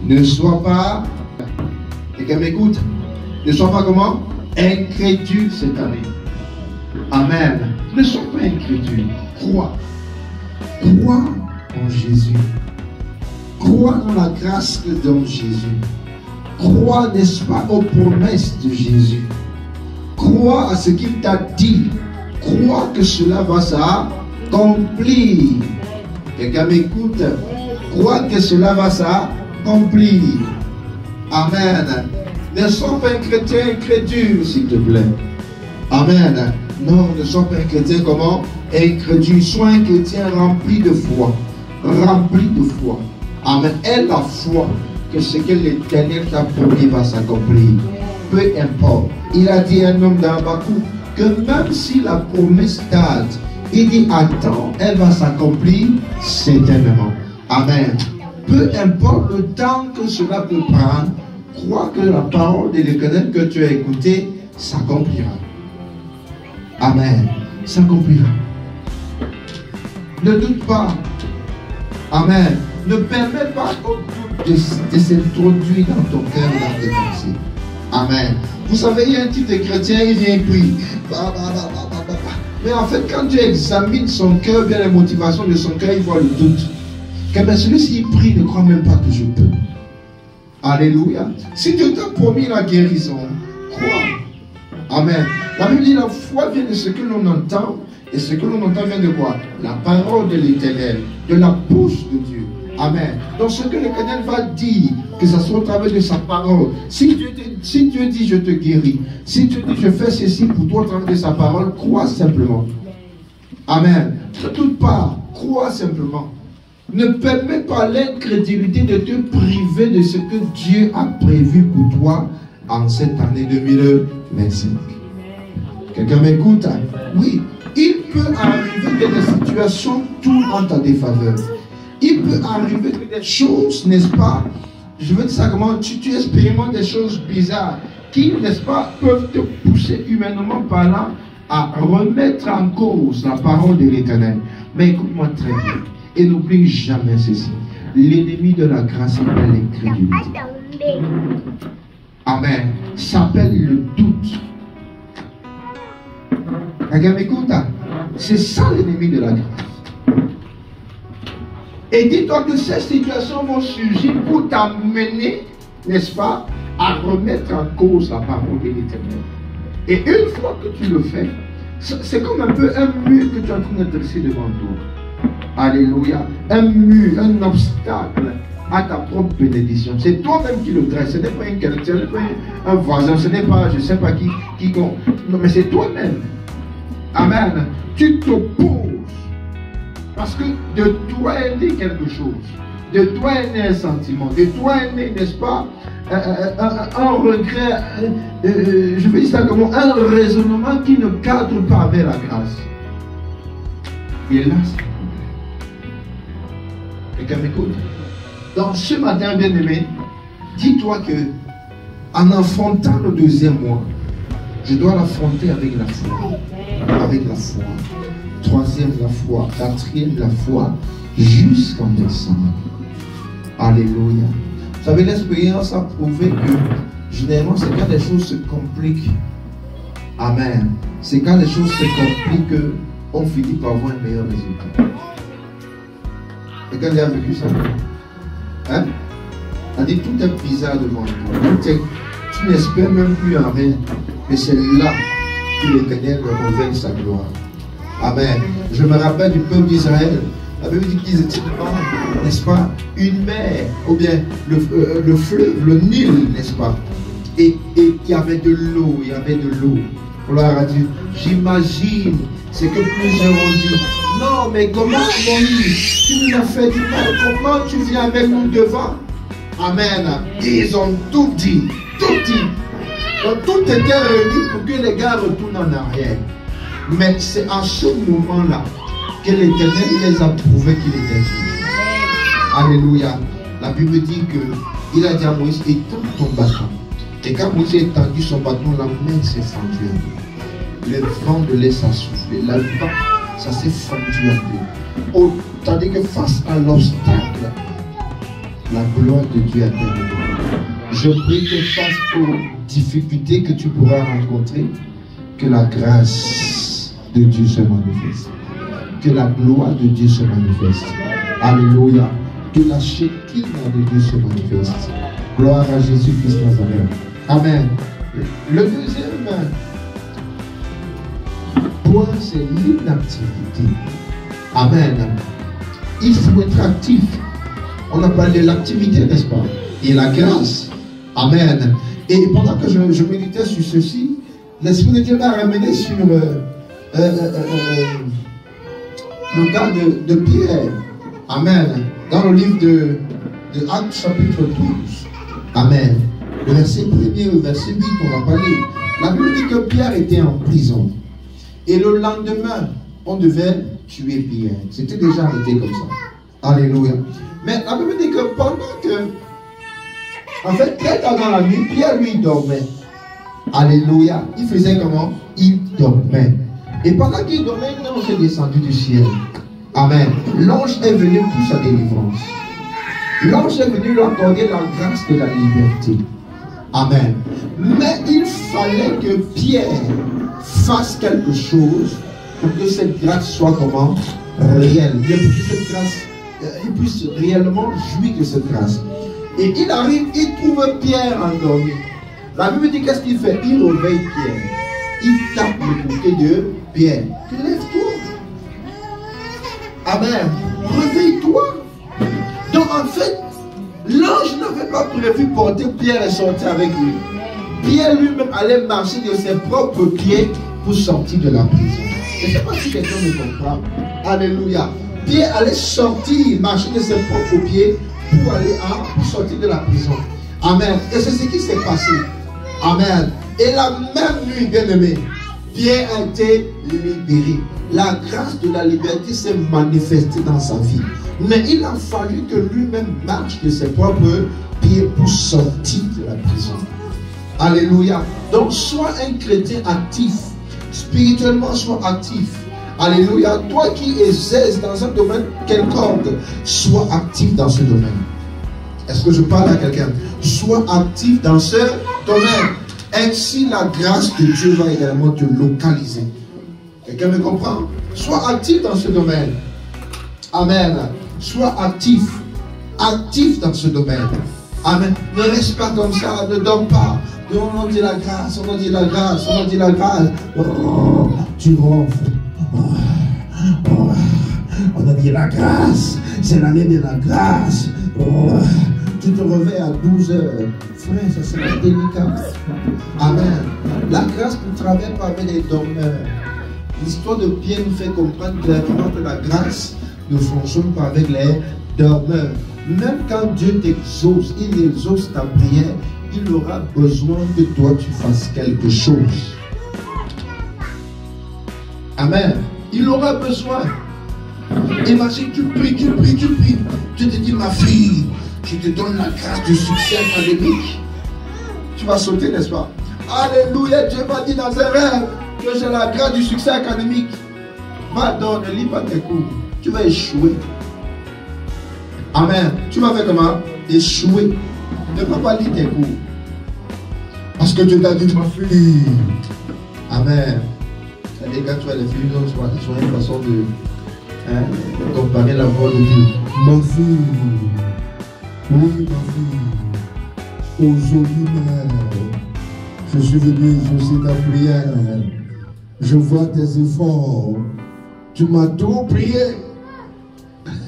Ne sois pas... Quelqu'un m'écoute? Ne sois pas comment? Incrédule cette année. Amen. Ne sois pas incrédule. Crois. Crois en Jésus. Crois dans la grâce que donne Jésus. Crois, n'est-ce pas, aux promesses de Jésus. Crois à ce qu'il t'a dit. Crois que cela va s'accomplir. Quelqu'un m'écoute. Crois que cela va s'accomplir. Amen. Ne sois pas un chrétien incrédule, s'il te plaît. Amen. Non, ne sois pas un chrétien comment? Incrédule. Sois un chrétien rempli de foi. Rempli de foi. Amen. Aie la foi que ce que l'Éternel t'a promis va s'accomplir. Peu importe. Il a dit à un homme d'Habakkuk que même si la promesse date, il dit attends, elle va s'accomplir certainement. Amen. Peu importe le temps que cela peut prendre, crois que la parole de l'Éternel que tu as écoutée s'accomplira. Amen. S'accomplira. Ne doute pas. Amen. Ne permets pas au doute de s'introduire dans ton cœur et dans tes pensées. Amen. Vous savez, il y a un type de chrétien, il vient prier. Mais en fait, quand tu examines son cœur, bien les motivations de son cœur, il voit le doute. Que celui-ci prie, ne croit même pas que je peux. Alléluia. Si Dieu t'a promis la guérison, crois. Amen. La Bible dit la foi vient de ce que l'on entend. Et ce que l'on entend vient de quoi? La parole de l'Éternel, de la bouche de Dieu. Amen. Donc ce que l'Éternel va dire, que ce soit au travers de sa parole. Si Dieu dit je te guéris, si Dieu dit je fais ceci pour toi au travers de sa parole, crois simplement. Amen. Ne doute pas, crois simplement. Ne permets pas l'incrédulité de te priver de ce que Dieu a prévu pour toi en cette année 2025. Quelqu'un m'écoute? Oui, il peut arriver que des situations tournent en ta défaveur. Il peut arriver que des choses, n'est-ce pas? Je veux dire ça comment? Tu expérimentes des choses bizarres qui, n'est-ce pas, peuvent te pousser humainement parlant à remettre en cause la parole de l'Éternel. Mais écoute-moi très bien. Et n'oublie jamais ceci. L'ennemi de la grâce s'appelle l'incrédulité. Amen. S'appelle le doute. Regarde, écoute. C'est ça l'ennemi de la grâce. Et dis-toi que ces situations vont surgir pour t'amener, n'est-ce pas, à remettre en cause la parole de l'Éternel. Et une fois que tu le fais, c'est comme un peu un mur que tu es en train de dresser devant toi. Alléluia. Un mur, un obstacle à ta propre bénédiction. C'est toi-même qui le dresses. Ce n'est pas un quelqu'un, ce n'est pas un voisin, ce n'est pas je ne sais pas qui. Non, mais c'est toi-même. Amen. Tu t'opposes. Parce que de toi est né quelque chose. De toi est né un sentiment. De toi est né, n'est-ce pas, un regret, je vais dire ça comme un raisonnement qui ne cadre pas avec la grâce. Et là, c'est quelqu'un m'écoute. Donc ce matin, bien-aimé, dis-toi que en affrontant le deuxième mois, je dois l'affronter avec la foi. Avec la foi. Troisième, la foi. Quatrième, la foi. Jusqu'en décembre. Alléluia. Vous savez, l'expérience a prouvé que généralement, c'est quand les choses se compliquent. Amen. C'est quand les choses se compliquent qu'on finit par avoir un meilleur résultat. Et quand il a vécu ça, hein? On dit tout est bizarre devant toi. Tu n'espères même plus en rien. Mais c'est là que l'Éternel révèle sa gloire. Amen. Je me rappelle du peuple d'Israël. La Bible dit qu'ils étaient devant, n'est-ce pas, une mer, ou bien le fleuve, le Nil, n'est-ce pas, et il y avait de l'eau, il y avait de l'eau. Gloire à Dieu. J'imagine, c'est que plusieurs ont dit, non, mais comment Moïse, tu nous as fait du mal, comment tu viens avec nous devant? Amen. Et ils ont tout dit, tout dit. Donc tout était réuni pour que les gars retournent en arrière. Mais c'est en ce moment-là que l'Éternel les a prouvé qu'il était Dieu. Alléluia. La Bible dit qu'il a dit à Moïse, étends ton bâton. Et quand Moïse a étendu son bâton, la main s'est fendue en deux. Le vent de l'Est a soufflé. Le vent, ça s'est fendu en deux. Oh, tandis que face à l'obstacle, la gloire de Dieu a terminé. Je prie que face aux difficultés que tu pourras rencontrer, que la grâce de Dieu se manifeste. Que la gloire de Dieu se manifeste. Alléluia. Que la Shekinah de Dieu se manifeste. Gloire à Jésus-Christ Nazareth. Amen. Le deuxième point, c'est l'inactivité. Amen. Il faut être actif. On a parlé de l'activité, n'est-ce pas? Et la grâce. Amen. Et pendant que je méditais sur ceci, l'Esprit de Dieu m'a ramené sur le cas de Pierre. Amen. Dans le livre de Actes chapitre 12. Amen. Le verset 1er au verset 8, on va parler. La Bible dit que Pierre était en prison. Et le lendemain, on devait tuer Pierre. C'était déjà arrêté comme ça. Alléluia. Mais la Bible dit que pendant que, en fait, très tard dans la nuit, Pierre lui dormait. Alléluia. Il faisait comment? Il dormait. Et pendant qu'il dormait, l'ange est descendu du ciel. Amen. L'ange est venu pour sa délivrance. L'ange est venu lui accorder la grâce de la liberté. Amen. Mais il fallait que Pierre fasse quelque chose pour que cette grâce soit comment? Réelle. Pour que cette grâce, il puisse réellement jouir de cette grâce. Et il arrive, il trouve Pierre endormi. La Bible dit qu'est-ce qu'il fait? Il réveille Pierre. Il tape le bouquet de Pierre. Lève-toi. Amen. Réveille-toi. Donc en fait, l'ange n'avait pas prévu porter Pierre et sortir avec lui. Pierre lui-même allait marcher de ses propres pieds pour sortir de la prison. Je ne sais pas si quelqu'un me comprend. Alléluia. Pierre allait sortir, marcher de ses propres pieds pour sortir de la prison. Amen. Et c'est ce qui s'est passé. Amen. Et la même nuit, bien-aimé, Pierre a été libéré. La grâce de la liberté s'est manifestée dans sa vie. Mais il a fallu que lui-même marche de ses propres pieds pour sortir de la prison. Alléluia. Donc, sois un chrétien actif. Spirituellement, sois actif. Alléluia. Toi qui exerces dans un domaine quelconque, sois actif dans ce domaine. Est-ce que je parle à quelqu'un? Sois actif dans ce domaine. Ainsi, la grâce de Dieu va également te localiser. Quelqu'un me comprend? Sois actif dans ce domaine. Amen. Sois actif. Actif dans ce domaine. Amen. Ne reste pas comme ça. Ne dors pas. On dit la grâce. On dit la grâce. On dit la grâce. Oh, tu ronfles. On a dit la grâce. C'est l'année de la grâce. Oh, tu te réveilles à 12 heures. Frère, ça sera délicat. Amen. La grâce ne travaille pas avec les dormeurs. L'histoire de Pierre nous fait comprendre clairement que la grâce ne fonctionne pas avec les dormeurs. Même quand Dieu t'exauce, il exauce ta prière, il aura besoin que toi tu fasses quelque chose. Amen. Il aura besoin. Imagine, tu pries. Tu te dis, ma fille, je te donne la grâce du succès académique. Tu vas sauter, n'est-ce pas? Alléluia, Dieu m'a dit dans un rêve que j'ai la grâce du succès académique. Va donc, ne lis pas tes cours. Tu vas échouer. Amen. Tu vas faire comment? Échouer. Ne vas pas lire tes cours. Parce que Dieu t'a dit, ma fille. Amen. C'est-à-dire quand tu as les filles, ils ont une façon de comparer la voix de Dieu. Ma fille. Oui, ma fille. Aujourd'hui même, je suis venu exaucer ta prière. Je vois tes efforts. Tu m'as trop prié.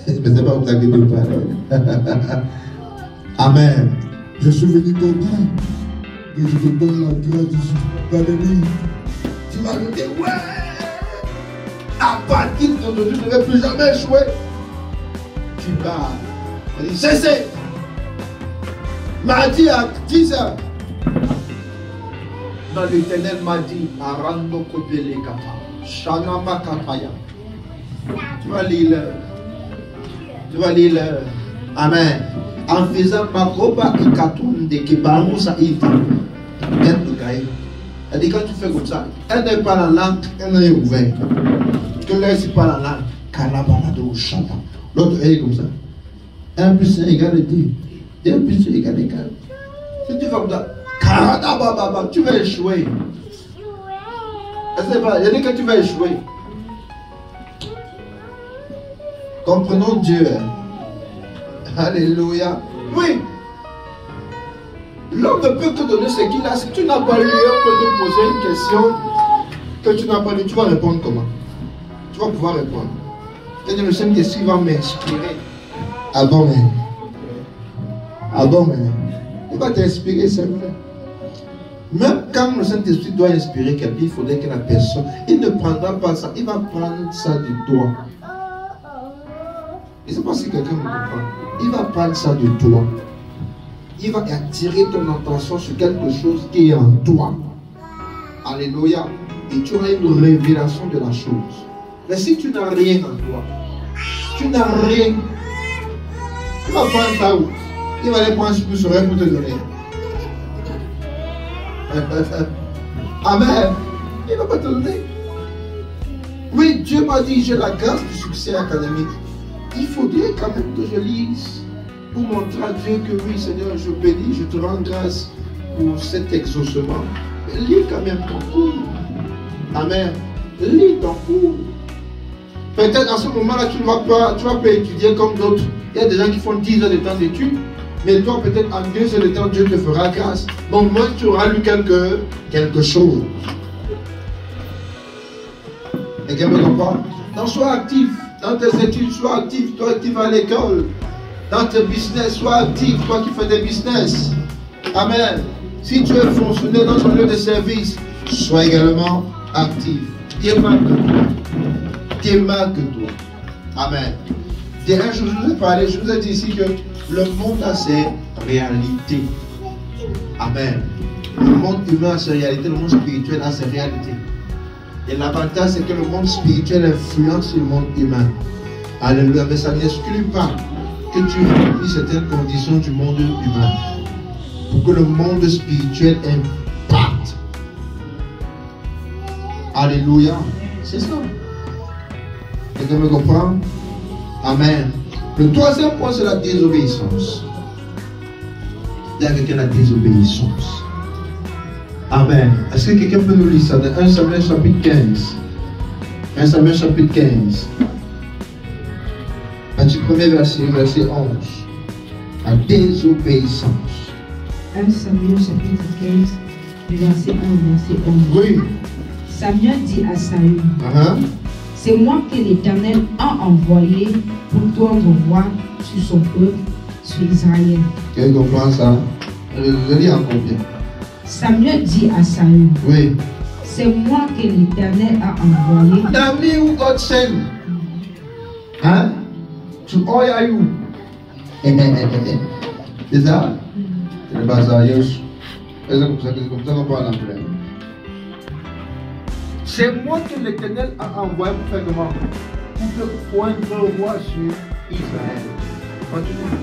Mais ce n'est pas pour ça que Dieu parle. Amen. Je suis venu t'aider. Et je te donne la grâce du succès. Tu vas me dire, ouais. À partir d'aujourd'hui, je ne vais plus jamais échouer. Tu pars. Elle dit, cessez. Mardi à 10 heures. Dans l'Éternel m'a dit, Arando Kopele Kata, Shanama Kataya. Tu vas lire. Amen. En faisant Makoba et Katoum de Kibarousa Ita. Elle dit, quand tu fais comme ça, elle n'est pas la langue, elle n'est ouverte. Que là, c'est pas la langue. Kalabalado Shata. L'autre, elle est comme ça. 1 plus 1 égale 2. 2 plus 2 égale 4. Si tu fais comme ça, tu vas échouer. Elle sait pas, il dit que tu vas échouer. Comprenons Dieu. Alléluia. Oui. L'homme ne peut te donner ce qu'il a. Si tu n'as pas lu, on peut te poser une question que tu n'as pas lu. Tu vas répondre comment? Tu vas pouvoir répondre. C'est-à-dire, le Seigneur, qu'est-ce qu'il va m'inspirer? Ah bon, mais. Ah bon, mais. Il va t'inspirer, c'est vrai. Même quand le Saint-Esprit doit inspirer quelqu'un, il faudrait que la personne, il ne prendra pas ça, il va prendre ça de toi. Je ne sais pas si quelqu'un me comprend. Il va prendre ça de toi. Il va attirer ton attention sur quelque chose qui est en toi. Alléluia. Et tu auras une révélation de la chose. Mais si tu n'as rien en toi, tu n'as rien, il va prendre ça où? Il va aller prendre ce que tu aurais pour te donner. Amen. Il ne va pas te donner. Oui, Dieu m'a dit, j'ai la grâce du succès académique. Il faudrait quand même que je lise pour montrer à Dieu que oui, Seigneur, je bénis, je te rends grâce pour cet exaucement. Mais lis quand même ton cours. Amen. Lis ton cours. Peut-être en ce moment-là, tu ne vas pas étudier comme d'autres. Il y a des gens qui font 10 heures de temps d'études. Mais toi, peut-être en 2 heures de temps, Dieu te fera grâce. Donc, moi, tu auras lu quelque chose. Et quelqu'un me comprend? Donc, sois actif. Dans tes études, sois actif. Toi qui vas à l'école. Dans tes business, sois actif. Toi qui fais des business. Amen. Si tu es fonctionnaire dans un lieu de service, sois également actif. Démarque-toi. Amen. Derrière, je vous ai parlé, je vous ai dit ici que le monde a ses réalités. Amen. Le monde humain a ses réalités, le monde spirituel a ses réalités. Et l'avantage, c'est que le monde spirituel influence le monde humain. Alléluia. Mais ça n'exclut pas que tu remplis certaines conditions du monde humain pour que le monde spirituel impacte. Alléluia. C'est ça. Quelqu'un me comprend? Amen. Le troisième point, c'est la désobéissance. Il y a quelqu'un la désobéissance. Amen. Est-ce que quelqu'un peut nous lire ça dans 1 Samuel chapitre 15? 1 Samuel chapitre 15. Du premier verset, verset 11. La désobéissance. 1 Samuel chapitre 15, verset 1, verset 11. Oui. Samuel dit à Saül, c'est moi que l'Éternel a envoyé pour tendre roi sur son peuple, sur Israël. Quelqu'un comprend ça? Je lis encore bien. Samuel dit à Saül, oui. C'est moi que l'Éternel a envoyé. Nami who God sent. Hein? To all you. C'est ça? C'est le bazar. C'est comme ça qu'on parle en anglais. C'est moi que l'Éternel a envoyé pour faire comment? Pour te poindre roi sur Israël. Continue.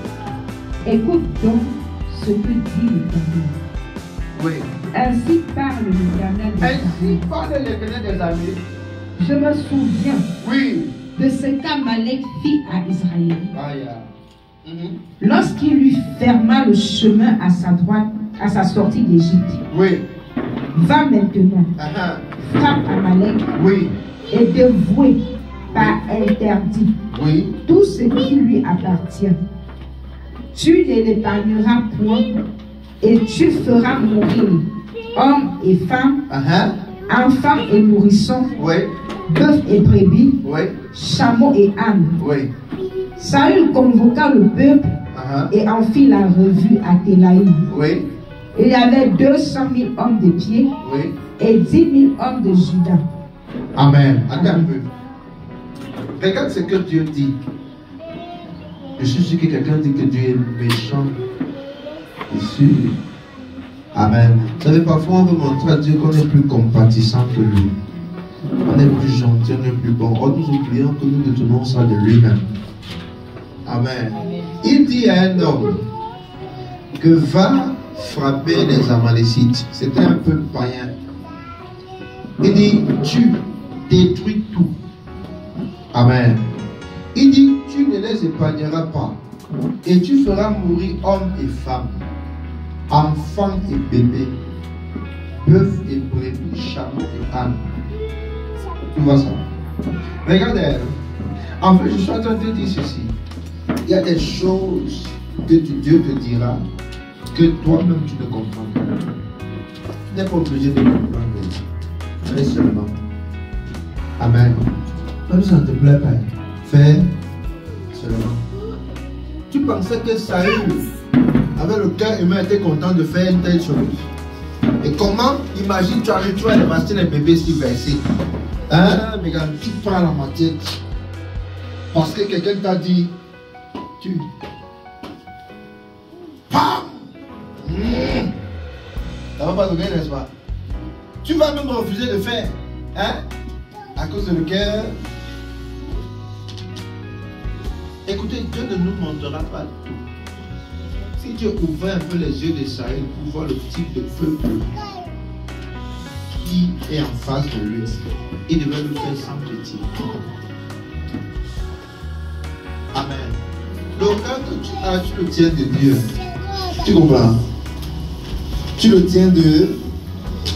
Écoute donc ce que dit l'Éternel. Oui. Ainsi parle l'Éternel des armées. Ainsi parle l'Éternel des armées. Je me souviens de ce qu'Amalek fit à Israël. Lorsqu'il lui ferma le chemin à sa droite, à sa sortie d'Égypte. Oui. Va maintenant, frappe Amalek et dévoué par interdit tout ce qui lui appartient. Tu ne l'épargneras point et tu feras mourir hommes et femmes, enfants et nourrissons, bœufs et brebis, chameaux et ânes. Saül convoqua le peuple et en fit la revue à Télaïm. Il y avait 200 000 hommes de pied et 10 000 hommes de Juda. Amen. Attends un peu. Regarde ce que Dieu dit. Je suis sûr que quelqu'un dit que Dieu est méchant. Ici. Amen. Vous savez, parfois on veut montrer à Dieu qu'on est plus compatissant que lui. On est plus gentil, on est plus bon. Or nous oublions que nous détournons ça de lui-même. Amen. Il dit à un homme que va frapper les Amalécites. C'était un peu païen. Il dit, tu détruis tout. Amen. Il dit, tu ne les épargneras pas. Et tu feras mourir hommes et femmes, enfants et bébés, bœufs et brebis, chameaux et ânes. Tu vois ça? Regardez. En fait, je suis en train de te dire ceci. Il y a des choses que Dieu te dira que toi-même tu ne comprends pas. Tu n'es pas obligé de comprendre. Fais seulement. Amen. Même si ça ne te plaît pas, fais seulement. Tu pensais que Saül, avec le cœur humain, était content de faire une telle chose. Et comment, imagine, tu arrives, tu vas dévaster les bébés si versés. Hein, mais quand tu prends la moitié, parce que quelqu'un t'a dit, tu. Pam! Ça va pas donner, n'est-ce pas? Tu vas même refuser de faire. Hein? À cause de le cœur. Écoutez, Dieu ne nous montrera pas tout. Si Dieu ouvrait un peu les yeux de Saül pour voir le type de peuple qui est en face de lui, il devait le faire sans pitié. Amen. Donc quand tu le tiens de Dieu, tu comprends? Tu le tiens de...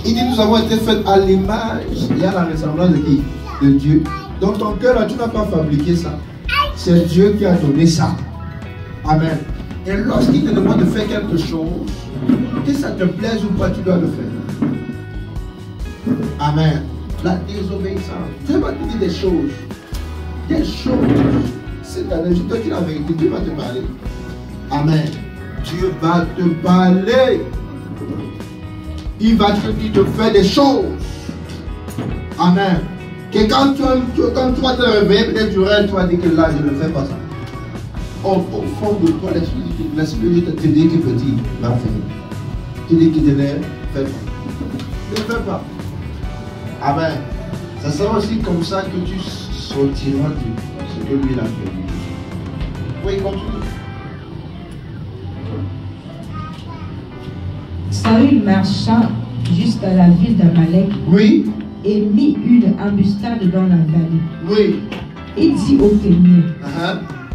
Il dit nous avons été faits à l'image et à la ressemblance de qui? De Dieu. Donc ton cœur là, tu n'as pas fabriqué ça. C'est Dieu qui a donné ça. Amen. Et lorsqu'il te demande de faire quelque chose, que ça te plaise ou pas, tu dois le faire. Amen. La désobéissance. Dieu va te dire des choses. Des choses. Cette année, je te dis la vérité, Dieu va te parler. Amen. Dieu va te parler. Il va te dire de faire des choses. Amen. Que quand tu vas te réveiller, peut-être tu rêves, tu vas dire que là, je ne fais pas ça. Au fond de toi, l'esprit de Dieu te dit que petit, va faire. Tu dis qu'il te ne fait pas. Ne fais pas. Amen. Ça sera aussi comme ça que tu sortiras de ce que lui a fait. Oui, continue. Saül marcha jusqu'à la ville d'Amalek. Oui. Et mit une embuscade dans la vallée. Oui. Il dit aux Kéniens,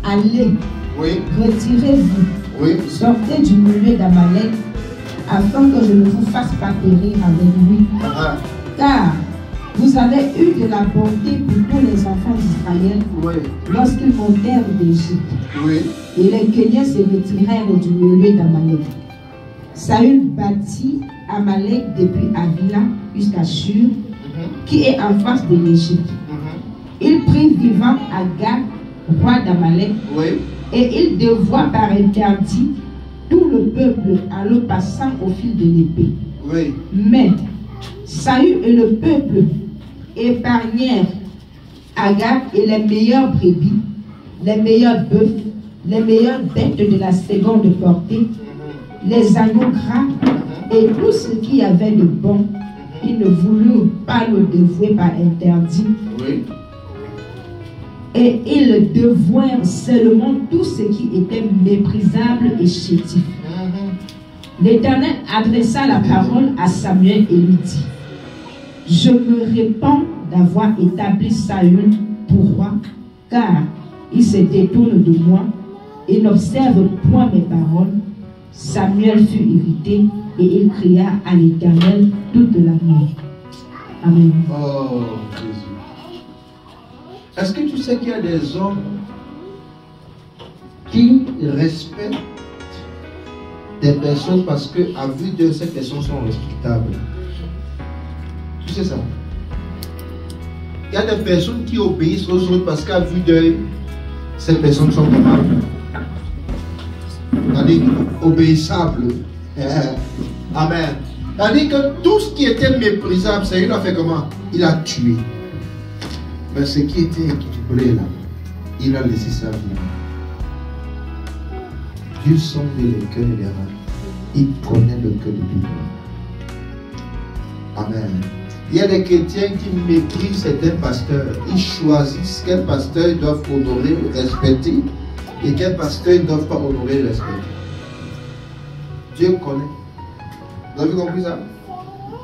allez, oui. Retirez-vous, oui. Sortez du milieu d'Amalek, afin que je ne vous fasse pas périr avec lui. Car vous avez eu de la bonté pour tous les enfants d'Israël, oui. Lorsqu'ils montèrent d'Égypte. Oui. Et les Kéniens se retirèrent du milieu d'Amalek. Saül bâtit Amalek depuis Avila jusqu'à Shur, qui est en face de l'Égypte. Il prit vivant Agag, roi d'Amalek, oui. Et il dévoua par interdit tout le peuple en le passant au fil de l'épée. Oui. Mais Saül et le peuple épargnèrent Agag et les meilleures brebis, les meilleurs bœufs, les meilleures bêtes de la seconde portée, les agneaux gras et tout ce qu'il y avait de bon. Ils ne voulurent pas le dévouer par interdit. Oui. Et ils dévouèrent seulement tout ce qui était méprisable et chétif. L'Éternel adressa la parole à Samuel et lui dit, je me répands d'avoir établi Saül pour roi, car il se détourne de moi et n'observe point mes paroles. Samuel fut irrité et il cria à l'Éternel toute la nuit. Amen. Oh, Jésus. Est-ce que tu sais qu'il y a des hommes qui respectent des personnes parce qu'à vue de ces personnes sont respectables? Tu sais ça? Il y a des personnes qui obéissent aux autres parce qu'à vue de ces personnes sont comment? C'est-à-dire obéissables. Amen. C'est-à-dire que tout ce qui était méprisable, c'est il a fait comment? Il a tué. Mais ce qui était équilibré là, il a laissé sa vie. Dieu sonde le cœur et les reins. Il connaît le cœur de tout le monde. Amen. Il y a des chrétiens qui méprisent certains pasteurs. Ils choisissent quel pasteur ils doivent honorer, respecter, et quel pasteur ils ne doivent pas honorer, respecter. Dieu connaît. Vous avez compris ça?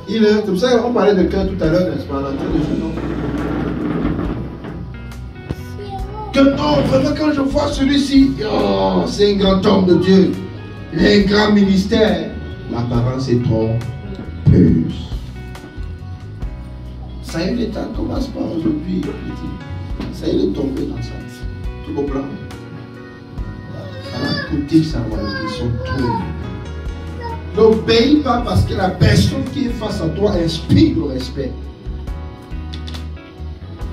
C'est pour ça qu'on parlait de cœur tout à l'heure, n'est-ce pas? Que non, vraiment quand je vois celui-ci, oh, c'est un grand homme de Dieu. Il a un grand ministère. L'apparence est trop trompeuse. Saül est en commence pas aujourd'hui. Saül est tombé dans ça. Tu comprends? Ça va coûter sa royauté, son trône. N'obéis pas parce que la personne qui est face à toi inspire le respect.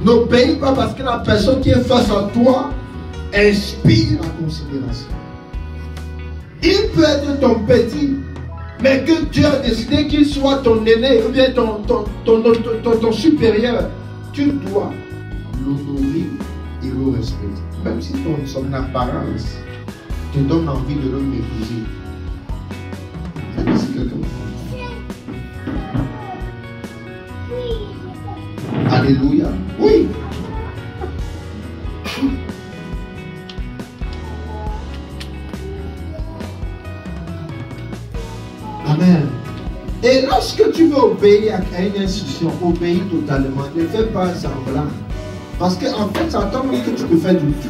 N'obéis pas parce que la personne qui est face à toi inspire la considération. Il peut être ton petit, mais que Dieu a décidé qu'il soit ton aîné ou bien ton supérieur. Tu dois l'honorer et le respecter. Même si son apparence te donne envie de le mépriser. Si quelqu'un me comprend. Alléluia. Oui. Amen. Et lorsque tu veux obéir à une instruction, obéis totalement. Ne fais pas semblant. Parce qu'en fait, ça tombe que tu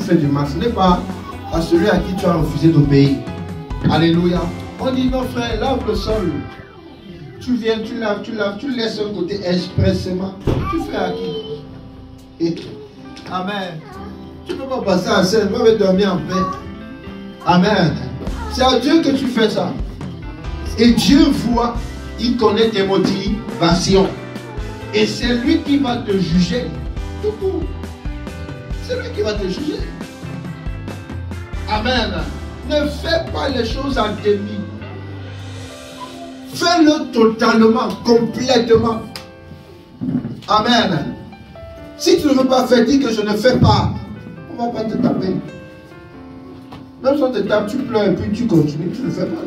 fais du mal. Ce n'est pas à celui à qui tu as refusé d'obéir. Alléluia. On dit non frère, lave le sol. Tu viens, tu laves, tu laisses un côté expressément. Tu fais à qui? Et amen. Tu ne peux pas passer à scène, moi je vais dormir en paix. Amen. C'est à Dieu que tu fais ça. Et Dieu voit, il connaît tes motivations. Et c'est lui qui va te juger. Tout court. C'est lui qui va te juger. Amen. Ne fais pas les choses en demi. Fais-le totalement, complètement. Amen. Si tu ne veux pas faire, dis que je ne fais pas. On ne va pas te taper. Même si on te tape, tu pleures et puis tu continues, tu ne fais pas.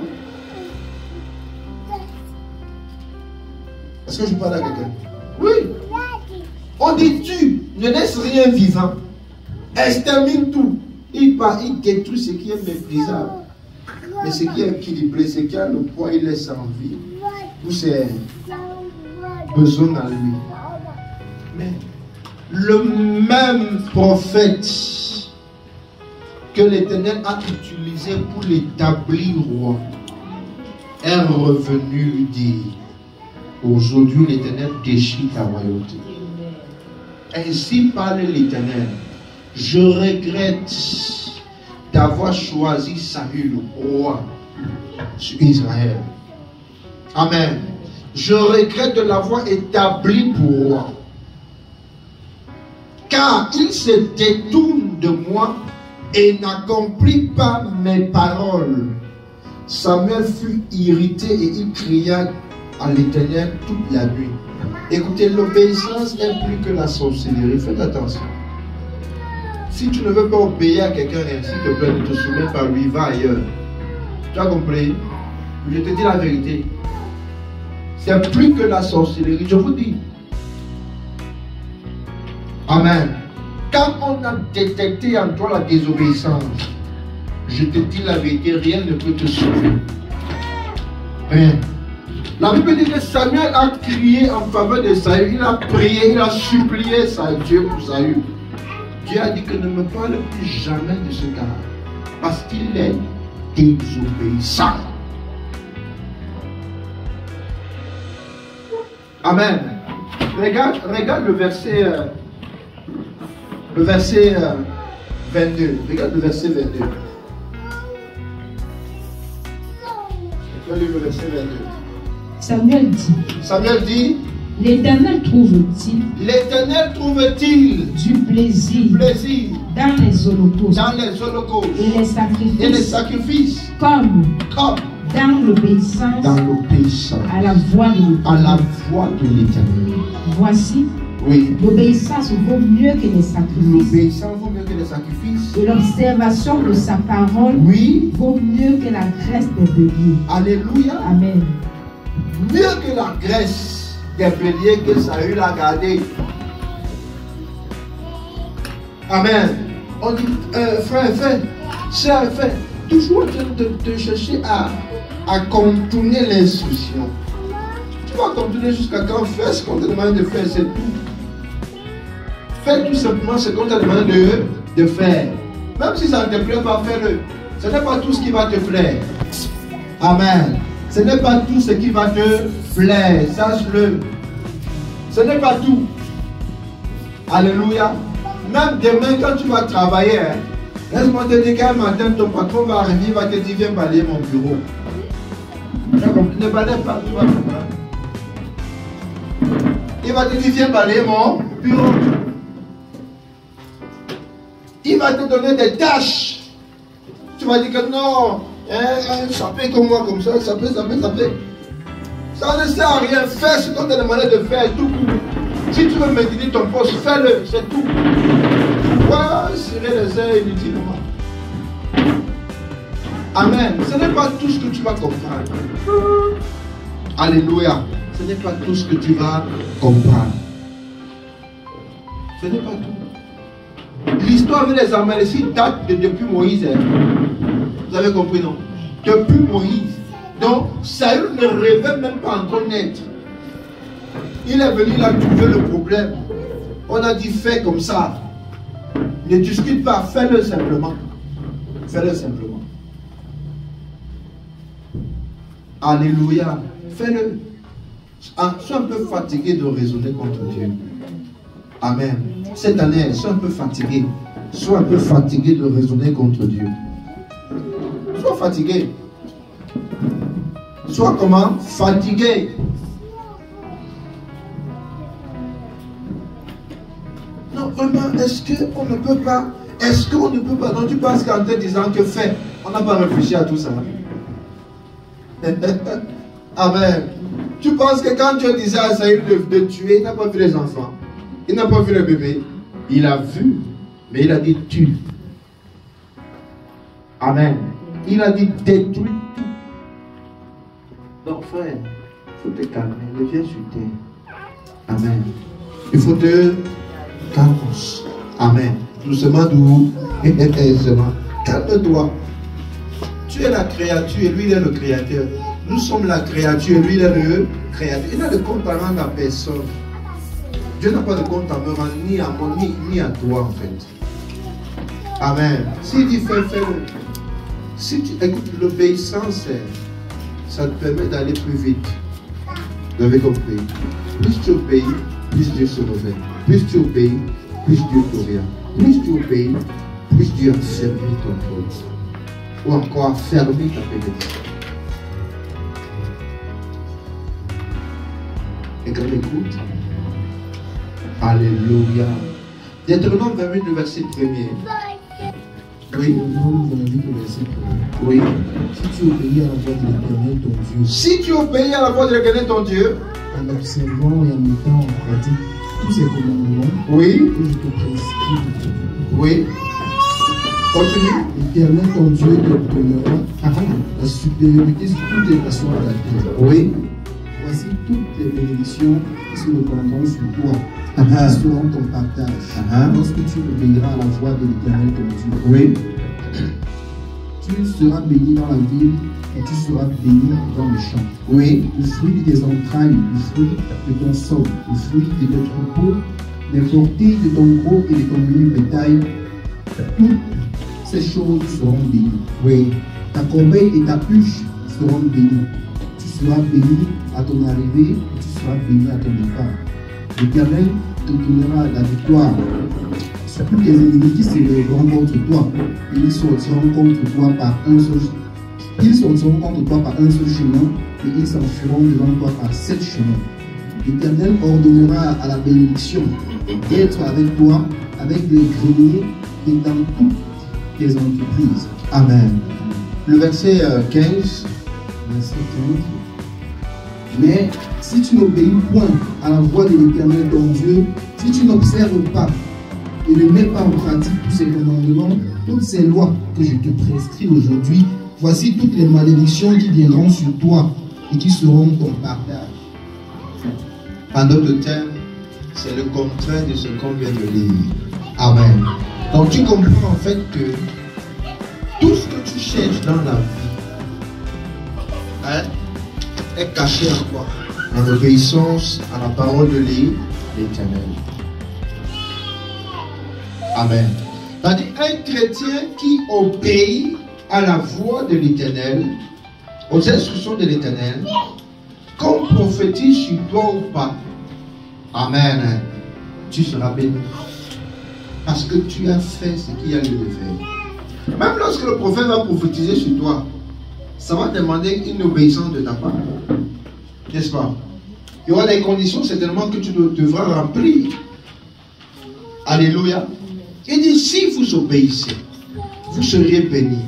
Est-ce que je parle à quelqu'un? Oui. On dit tu ne laisses rien vivant. Extermine tout. Il détruit ce qui est méprisable. Mais ce qui est équilibré, ce qui a le poids, il laisse en vie. Ou c'est besoin à lui. Mais le même prophète que l'Éternel a utilisé pour l'établir roi est revenu lui dire: aujourd'hui l'Éternel déchire ta royauté. Ainsi parle l'Éternel. Je regrette d'avoir choisi Saül roi sur Israël. Amen. Je regrette de l'avoir établi pour roi. Car il se détourne de moi et n'accomplit pas mes paroles. Samuel fut irrité et il cria à l'Éternel toute la nuit. Écoutez, l'obéissance est plus que la sorcellerie. Faites attention. Si tu ne veux pas obéir à quelqu'un, s'il te plaît, ne te souviens pas, lui, va ailleurs. Tu as compris? Je te dis la vérité. C'est plus que la sorcellerie, je vous dis. Amen. Quand on a détecté en toi la désobéissance, je te dis la vérité, rien ne peut te sauver. Rien. La Bible dit que Samuel a crié en faveur de Saül, il a prié, il a supplié Dieu pour Saül. Dieu a dit que ne me parle plus jamais de ce gars, parce qu'il est désobéissant. Amen. Regarde le verset 22. Regarde le verset 22. Je vais lire le verset 22. Samuel dit, l'Éternel trouve-t-il du plaisir dans les holocaustes et les sacrifices comme dans l'obéissance à la voix de l'Éternel. Voici, oui, l'obéissance vaut mieux que les sacrifices. Et l'observation de sa parole, oui, vaut mieux que la graisse des béliers. Alléluia. Amen. Mieux que la graisse des béliers que Saül a gardé. Amen. On dit, frère, toujours en train de chercher à contourner l'instruction. Tu vas contourner jusqu'à quand? Fais ce qu'on te demande de faire, c'est tout. Fais tout simplement ce qu'on te demande de faire. Même si ça ne te plaît pas, fais-le. Ce n'est pas tout ce qui va te plaire. Amen. Ce n'est pas tout ce qui va te plaire. Sache-le. Ce n'est pas tout. Alléluia. Même demain, quand tu vas travailler, laisse-moi te dire qu'un matin, ton patron va arriver, il va te dire, viens balayer mon bureau. Ne balaye pas, tu vas comprendre. Il va te dire, viens balayer mon bureau. Il va te donner des tâches. Tu vas dire que non, ça fait comme moi, comme ça fait. Ça ne sert à rien. Fais ce qu'on t'a demandé de faire, tout court. Si tu veux maintenir ton poste, fais-le, c'est tout. Pourquoi serrer les airs inutilement? Amen. Ce n'est pas tout ce que tu vas comprendre. Alléluia. Ce n'est pas tout ce que tu vas comprendre. Ce n'est pas tout. L'histoire avec les Amalécites date depuis Moïse. Vous avez compris, non? Depuis Moïse. Donc, Saül ne rêvait même pas encore naître. Il est venu là trouver le problème. On a dit, fais comme ça. Ne discute pas, fais-le simplement. Fais-le simplement. Alléluia. Fais-le. Sois un peu fatigué de raisonner contre Dieu. Amen. Cette année, sois un peu fatigué. Sois un peu fatigué de raisonner contre Dieu. Sois fatigué. Sois comment? Fatigué. Non, vraiment, est-ce qu'on ne peut pas? Est-ce qu'on ne peut pas? Non, tu penses qu'en te disant que fais, on n'a pas réfléchi à tout ça. Amen. Tu penses que quand Dieu disait à Saül de tuer, il n'a pas vu les enfants. Il n'a pas vu le bébé. Il a vu, mais il a dit tue. Amen. Il a dit détruis tout. Donc frère, il faut te calmer. Reviens sur terre. Amen. Il faut te calmer. Amen. Doucement, calme-toi. Tu es la créature et lui il est le créateur. Nous sommes la créature et lui il est le créateur. Il n'a de compte à rendre à personne. Dieu n'a pas de compte à me rendre ni à moi ni à toi en fait. Amen. S'il dit fais-le. Si tu écoutes l'obéissance, ça te permet d'aller plus vite. Vous avez compris? Plus tu obéis, plus Dieu se révèle. Plus tu obéis, plus Dieu t'oriente. Plus tu obéis, plus Dieu a fermé ton porte. Ou encore fermé ta bénédiction. Et quand on écoute, alléluia. Deutéronome 28, le verset 1er. Oui. Oui. Si tu obéis à la voix de l'Éternel ton Dieu. Si tu obéis à la voix de l'Éternel ton Dieu. En observant et en mettant en pratique tous ces commandements. Oui. Que je te prescris. Oui. Continue. L'Éternel ton Dieu te donnera la supériorité sur toutes les nations de la terre. Oui. Voici toutes les bénédictions qui se répandront sur toi. Qui seront ton partage. Lorsque tu obéiras à la voix de l'Éternel ton Dieu. Oui. Tu seras béni dans la ville et tu seras béni dans le champ. Oui. Le fruit de tes entrailles, le fruit de ton sol, le fruit de tes troupeaux, les portées de ton gros et de ton menu bétail, toutes ces choses seront bénies. Oui. Ta corbeille et ta huche seront bénies. Tu seras béni à ton arrivée et tu seras béni à ton départ. L'Éternel te donnera la victoire sur tous les ennemis qui se lèveront contre toi. Et ils sortiront contre toi par un seul chemin et ils s'enfuiront devant toi par 7 chemins. L'Éternel ordonnera à la bénédiction d'être avec toi, avec les greniers et dans toutes tes entreprises. Amen. Le verset 15. Verset 15. Mais si tu n'obéis point à la voix de l'Éternel ton Dieu, si tu n'observes pas et ne mets pas en pratique tous ces commandements, toutes ces lois que je te prescris aujourd'hui, voici toutes les malédictions qui viendront sur toi et qui seront ton partage. En d'autres termes, c'est le contraire de ce qu'on vient de lire. Amen. Donc tu comprends en fait que tout ce que tu cherches dans la vie est caché en toi, en obéissance à la parole de l'Éternel. Amen. C'est-à-dire un chrétien qui obéit à la voix de l'Éternel, aux instructions de l'Éternel, qu'on prophétise sur toi ou pas, amen, tu seras béni. Parce que tu as fait ce qu'il y a lieu de faire. Même lorsque le prophète va prophétiser sur toi, ça va demander une obéissance de ta part. N'est-ce pas? Il y aura des conditions certainement que tu devras remplir. Alléluia. Il dit, si vous obéissez, vous serez bénis.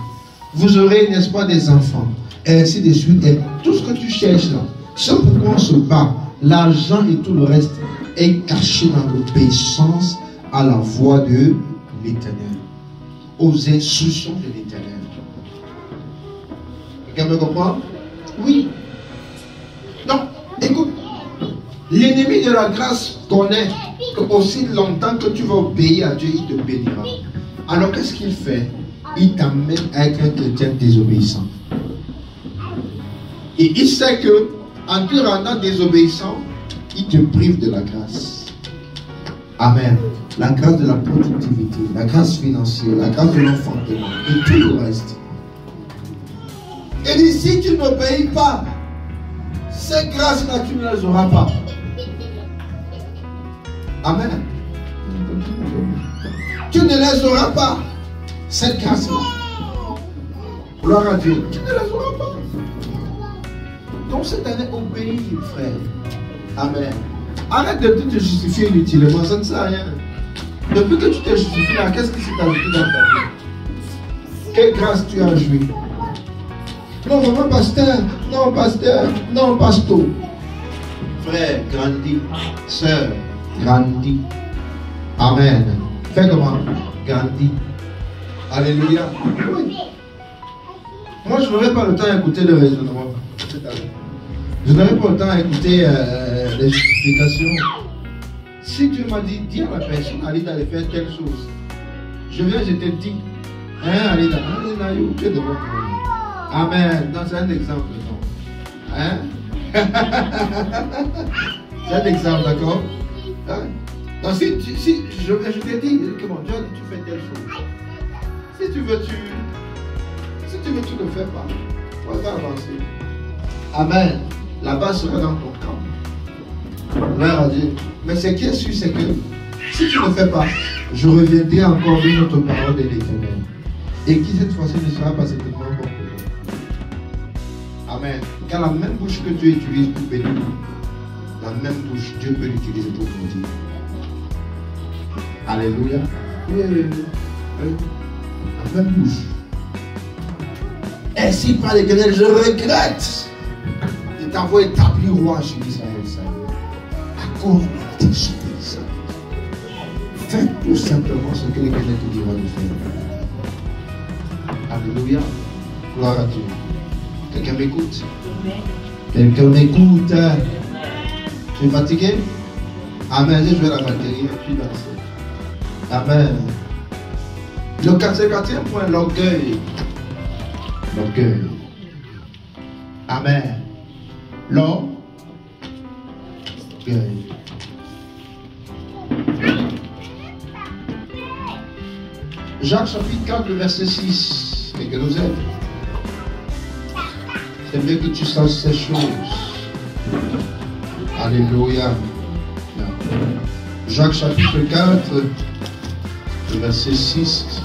Vous aurez, n'est-ce pas, des enfants. Et ainsi de suite. Et tout ce que tu cherches là, c'est pourquoi on se bat. L'argent et tout le reste est caché dans l'obéissance à la voix de l'Éternel, aux instructions de l'Éternel. Quelqu'un me comprend? Oui. Donc, écoute, l'ennemi de la grâce connaît que aussi longtemps que tu vas obéir à Dieu, il te bénira. Alors qu'est-ce qu'il fait? Il t'amène à être un chrétien désobéissant. Et il sait que en te rendant désobéissant, il te prive de la grâce. Amen. La grâce de la productivité, la grâce financière, la grâce de l'enfantement et tout le reste. Et dit, si tu n'obéis pas, ces grâces-là, tu ne les auras pas. Amen. Tu ne les auras pas. Cette grâce-là. Gloire à Dieu. Tu ne les auras pas. Donc cette année, obéis, frère. Amen. Arrête de te justifier inutilement, ça ne sert à rien. Depuis que tu t'es justifié, qu'est-ce qui s'est ajouté dans ta vie? Quelle grâce tu as joué? Non, maman, pasteur. Non, pasteur. Non, pasteur. Frère, grandis. Sœur, grandis. Amen. Fais comment? Grandis. Alléluia. Oui. Moi, je n'aurai pas le temps d'écouter le raisonnement. Je n'aurai pas le temps d'écouter les justifications. Si Dieu m'a dit, dis à la personne, allez d'aller faire telle chose. Je viens, je te dis, hein, allez d'aller, tu es devant moi. Amen. Non, c'est un exemple, non. Hein? C'est un exemple, d'accord? Hein? Donc, si je te dis, comment Dieu a dit, tu fais telle chose. Si tu veux, tu ne fais pas. On va avancer. Amen. La base sera dans ton camp. Gloire à Dieu. Mais ce qui est sûr, c'est que si tu ne fais pas, je reviendrai encore d'une autre parole de l'Éternel. Et qui cette fois-ci ne sera pas certainement bon pour nous. Amen. Car la même bouche que Dieu utilise pour bénir, la même bouche, Dieu peut l'utiliser pour maudire. Alléluia. Oui. La même bouche. Ainsi par l'Éternel, je regrette de t'avoir établi roi sur Israël. À cause de tes désobéissance. Fais tout simplement ce que l'Éternel te dira de faire. Alléluia. Gloire à Dieu. Quelqu'un m'écoute? Quelqu'un m'écoute? Tu es fatigué? Amen. Je vais la batterie et puis danser. Amen. Le quatrième point, l'orgueil. L'orgueil. Amen. L'orgueil. Jacques chapitre 4, verset 6. Et que nous aide. C'est bien que tu saches ces choses. Alléluia. Jacques chapitre 4, verset 6.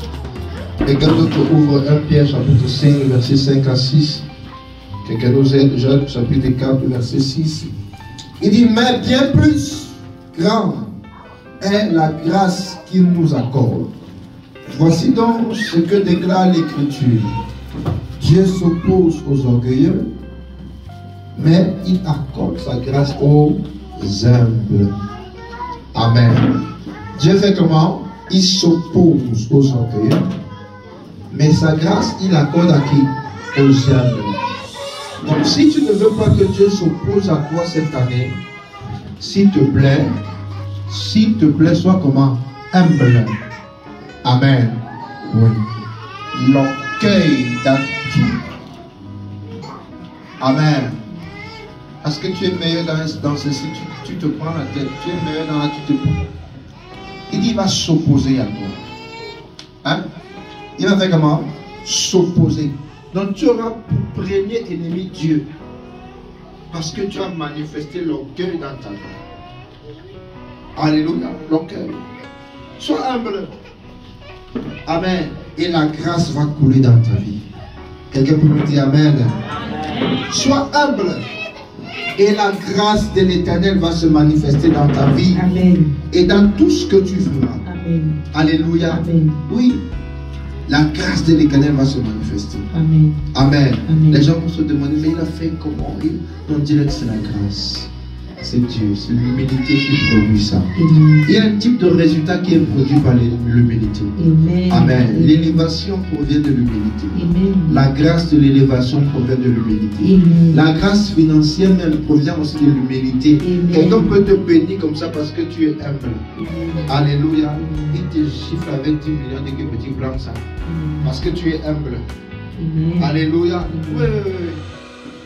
Quelqu'un d'autre ouvre 1 Pierre chapitre 5, verset 5 à 6. Quelqu'un nous aide, Jacques chapitre 4, verset 6. Il dit, mais bien plus grande est la grâce qu'il nous accorde. Voici donc ce que déclare l'Écriture. Dieu s'oppose aux orgueilleux, mais il accorde sa grâce aux humbles. Amen. Dieu fait comment? Il s'oppose aux orgueilleux, mais sa grâce, il accorde à qui? Aux humbles. Donc si tu ne veux pas que Dieu s'oppose à toi cette année, s'il te plaît, sois comment? Humble. Amen. Oui. L'orgueil dans tout. Amen. Parce que tu es meilleur dans ceci, tu te prends la tête. Tu es meilleur dans la tu te prends. Il dit, il va s'opposer à toi. Hein? Il va faire comment? S'opposer. Donc tu auras pour premier ennemi Dieu. Parce que tu as manifesté l'orgueil dans ta vie. Alléluia. L'orgueil. Sois humble. Amen. Et la grâce va couler dans ta vie. Quelqu'un peut me dire Amen. Sois humble. Et la grâce de l'Éternel va se manifester dans ta vie. Amen. Et dans tout ce que tu feras. Amen. Alléluia. Amen. Oui. La grâce de l'Éternel va se manifester. Amen. Amen. Amen. Les gens vont se demander, mais il a fait comment? On dirait que c'est la grâce. C'est Dieu, c'est l'humilité qui produit ça. Amen. Il y a un type de résultat qui est produit par l'humilité. Amen. Amen. L'élévation provient de l'humilité. Amen. La grâce de l'élévation provient de l'humilité. Amen. La grâce financière même provient aussi de l'humilité. Quelqu'un peut te bénir comme ça parce que tu es humble. Alléluia. Il te chiffre avec 10 millions de petits blancs ça. Parce que tu es humble. Amen. Alléluia. Oui, oui, oui.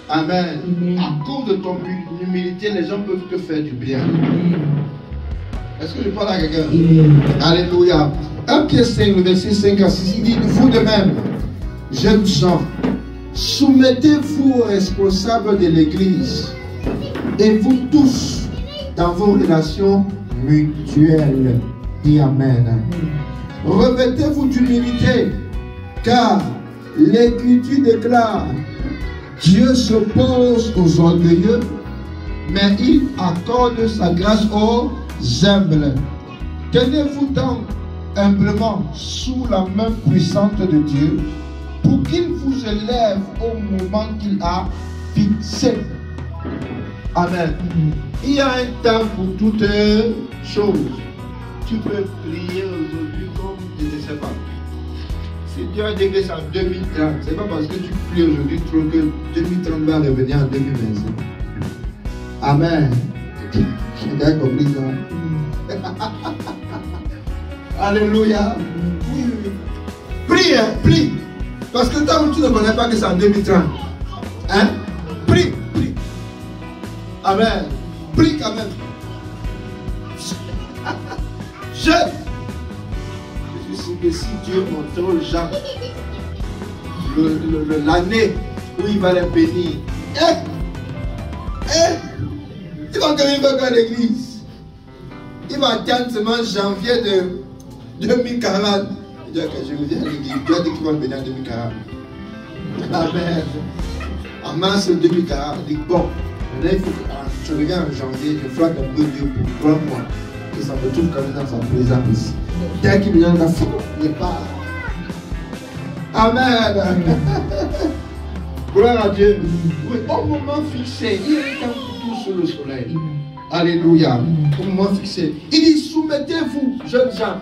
Amen. Amen. À cause de ton humilité, les gens peuvent te faire du bien. Amen. Est-ce que je parle à quelqu'un? Amen. Alléluia. 1 Pierre 5, le verset 5 à 6, il dit, vous de même, jeunes gens, soumettez-vous aux responsables de l'Église et vous tous dans vos relations mutuelles. Dis Amen. Revêtez-vous d'humilité, car l'Écriture déclare, Dieu s'oppose aux orgueilleux, mais il accorde sa grâce aux humbles. Tenez-vous donc humblement sous la main puissante de Dieu pour qu'il vous élève au moment qu'il a fixé. Amen. Il y a un temps pour toutes choses. Tu peux prier aujourd'hui comme je ne sais pas. Si Dieu a dit que c'est en 2030, c'est pas parce que tu pries aujourd'hui que 2030 va revenir en 2025. Amen. Vous avez compris ça? Alléluia. Oui, oui. Prie, hein, prie. Parce que tant que tu ne connais pas que c'est en 2030. Hein? Prie, prie. Amen. Prie quand même. Je suis sûr que si Dieu montre aux gens l'année où il va les bénir, il va quand même venir à l'église. Il va attendre seulement janvier de 2040. Il dit que je reviens à l'église. Dieu a dit qu'il va venir en 2040. Amen. En mars 2040, il dit bon, là il faut que je reviens en janvier, je flatte un peu Dieu pour 3 mois. Et ça me trouve quand même dans sa présence. Dès qu'il me donne la foi, il part. Amen. Gloire à Dieu. Oui, au moment fixé, il y a un temps pour tout sur le soleil. Alléluia. Au moment fixé. Il dit, soumettez-vous, jeunes gens.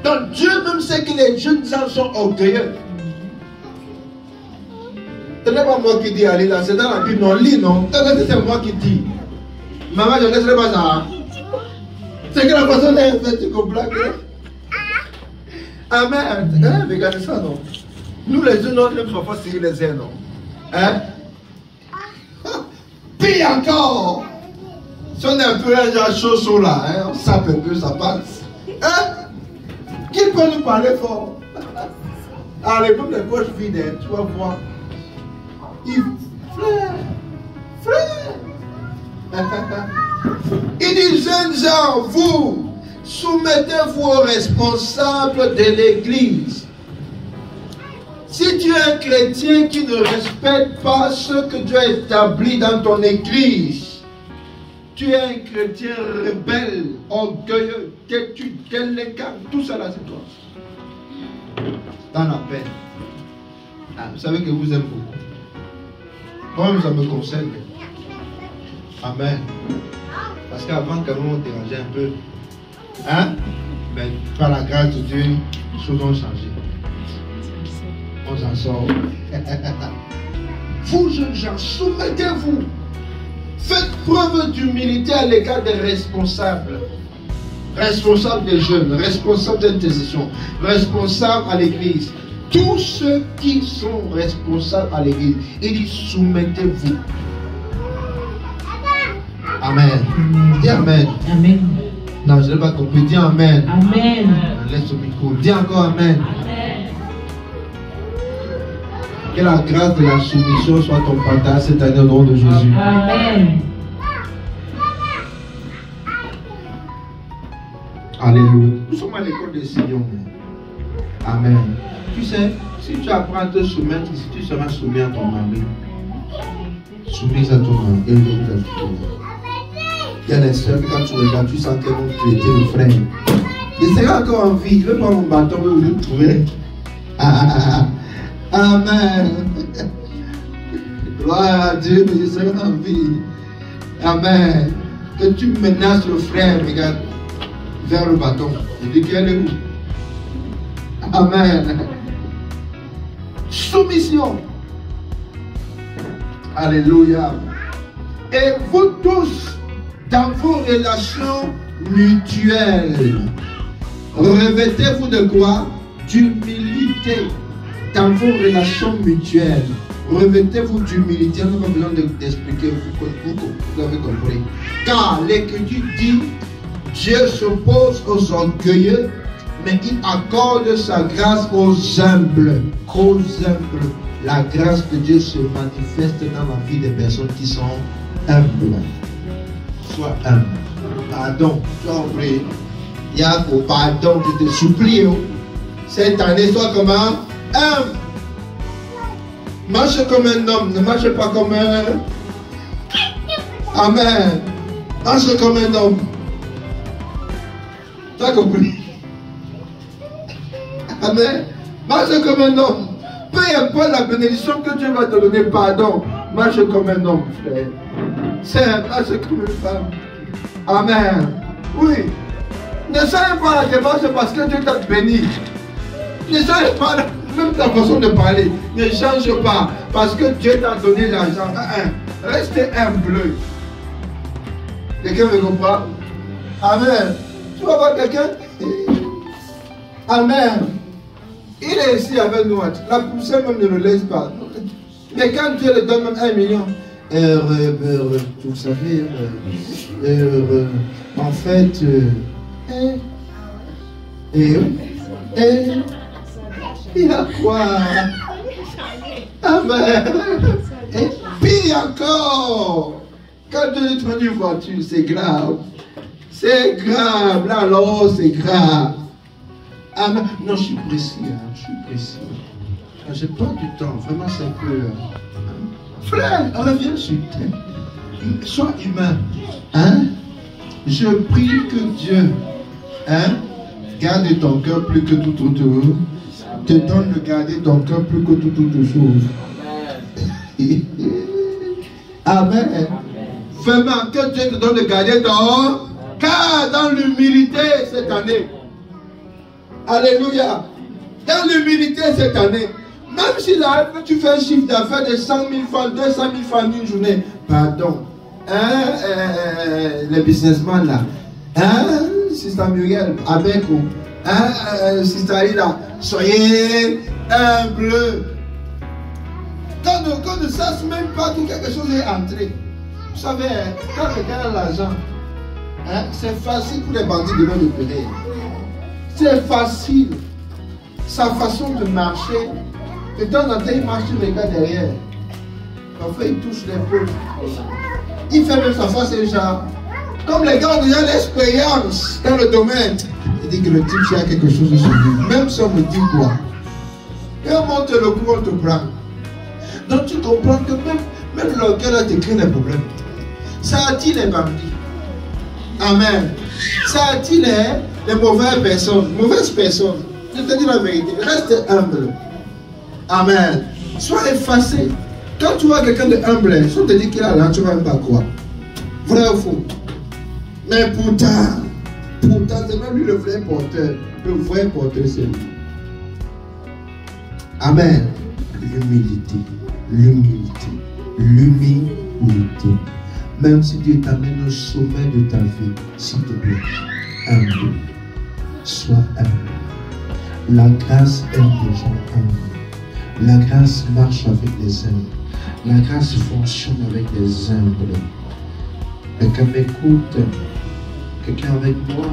Donc Dieu même sait que les jeunes gens sont orgueilleux. Ce n'est pas moi qui dis, allez là, c'est dans la Bible, non, lis, non. C'est moi qui dis. Maman, je ne laisserai pas ça. C'est que la personne est faite, tu comprends que... Amen. Regardez ça, non. Nous les jeunes, on ne peut pas tirer les airs, non. Hein? Pire encore. Si on est un peu un genre chaud là, hein, on sape un peu, ça passe. Hein? Qui peut nous parler fort? Allez, comme les poches vides, hein, tu vas voir. Frère. Il dit, jeunes gens, vous, soumettez-vous aux responsables de l'église. Si tu es un chrétien qui ne respecte pas ce que Dieu a établi dans ton église, tu es un chrétien rebelle, orgueilleux, têtu, délégat, tout ça là c'est toi. Dans la peine. Ah, vous savez que vous aimez beaucoup. Moi-même ça me concerne. Amen. Parce qu'avant quand même on dérangeait un peu. Hein? Mais par la grâce de Dieu, les choses ont changé. On s'en sort. Vous jeunes gens, soumettez-vous. Faites preuve d'humilité à l'égard des responsables. Responsables des jeunes, responsables d'intercession, responsables à l'église. Tous ceux qui sont responsables à l'église, il dit soumettez-vous. Amen. Dis Amen. Amen. Non, je n'ai pas compris. Dis Amen. Amen. Laisse au micro. Dis encore Amen. Que la grâce de la soumission soit ton partage cette année au nom de Jésus. Amen. Alléluia. Nous sommes à l'école des Sion. Amen. Tu sais, si tu apprends à te soumettre, si tu seras soumis à ton mari, soumise à ton mari, et il y a des soeurs, quand tu regardes, tu sens qu'elles vont traiter le frère. Je serai encore en vie, je vais prendre mon bâton et vous le trouver. Amen. Gloire à Dieu, mais je serai en vie. Amen. Que tu menaces le frère, regarde, vers le bâton. Je dis qu'elle est où? Amen. Soumission. Alléluia. Et vous tous, dans vos relations mutuelles, revêtez-vous de quoi? D'humilité. Dans vos relations mutuelles, revêtez-vous d'humilité. On n'a pas besoin d'expliquer, vous avez compris. Car l'Écriture dit, Dieu s'oppose aux orgueilleux, mais il accorde sa grâce aux humbles. Aux humbles. La grâce de Dieu se manifeste dans la vie des personnes qui sont humbles. Sois humble. Pardon, tu as compris. Yako, pardon, je te supplie. Cette année, sois comment? Humble. Marche comme un homme, ne marche pas comme un... Amen. Marche comme un homme. Tu as compris? Amen. Marche comme un homme. Peu importe la bénédiction que Dieu va te donner, pardon. Marche comme un homme, frère. C'est marche comme une femme. Amen. Oui. Ne soyez pas la démarche parce que Dieu t'a béni. Ne soyez pas même ta façon de parler. Ne change pas parce que Dieu t'a donné l'argent. Restez humble. Quelqu'un me comprend? Amen. Tu vas voir quelqu'un? Amen. Il est ici avec nous. La poussière même ne le laisse pas. Mais quand Dieu le donne même 1 million, vous savez, en fait, il y a quoi? Amen. Et puis encore, quand Dieu te donne une voiture, c'est grave. C'est grave. Là, alors, c'est grave. Amen. Non, je suis précis. Je suis précis. J'ai pas du temps. Vraiment, c'est un peu... Frère, reviens sur terre. Sois humain. Hein? Je prie que Dieu garde ton cœur plus que toute autre chose. Te donne de garder ton cœur plus que toute autre chose. Amen. Vraiment, que Dieu te donne de garder ton cœur dans l'humilité cette année. Alléluia. Dans l'humilité cette année. Même si là, tu fais un chiffre d'affaires de 100 000 francs, 200 000 francs d'une journée. Pardon. Les businessmen là. Sister Muriel, avec vous. Sister Aïda, soyez humble. Qu'on ne sache même pas que quelque chose est entré. Vous savez, quand quelqu'un a l'argent, c'est facile pour les bandits de l'opérer. C'est facile. Sa façon de marcher, de temps en temps, il marche sur les gars derrière. Parfois, il touche l'épaule. Il fait même sa face et genre. Comme les gars ont déjà l'expérience dans le domaine. Il dit que le type, il y a quelque chose sur lui. Même si on me dit quoi. Et on monte le coup, on te prend. Donc tu comprends que même l'orgueil a te crée des problèmes. Ça attire les bandits. Amen. Ça attire les mauvaises personnes. Mauvaises personnes. Je te dis la vérité. Reste humble. Amen. Sois effacé. Quand tu vois quelqu'un de humble, si on te dit qu'il a là, tu ne vas même pas croire. Vrai ou faux? Mais pourtant, c'est même lui le vrai porteur. Le vrai porteur, c'est lui. Amen. L'humilité. L'humilité. L'humilité. Même si Dieu t'amène au sommet de ta vie, s'il te plaît, humble. Sois humble. La grâce aime les gens humbles. La grâce marche avec les humbles. La grâce fonctionne avec les humbles. Quelqu'un m'écoute. Quelqu'un avec moi.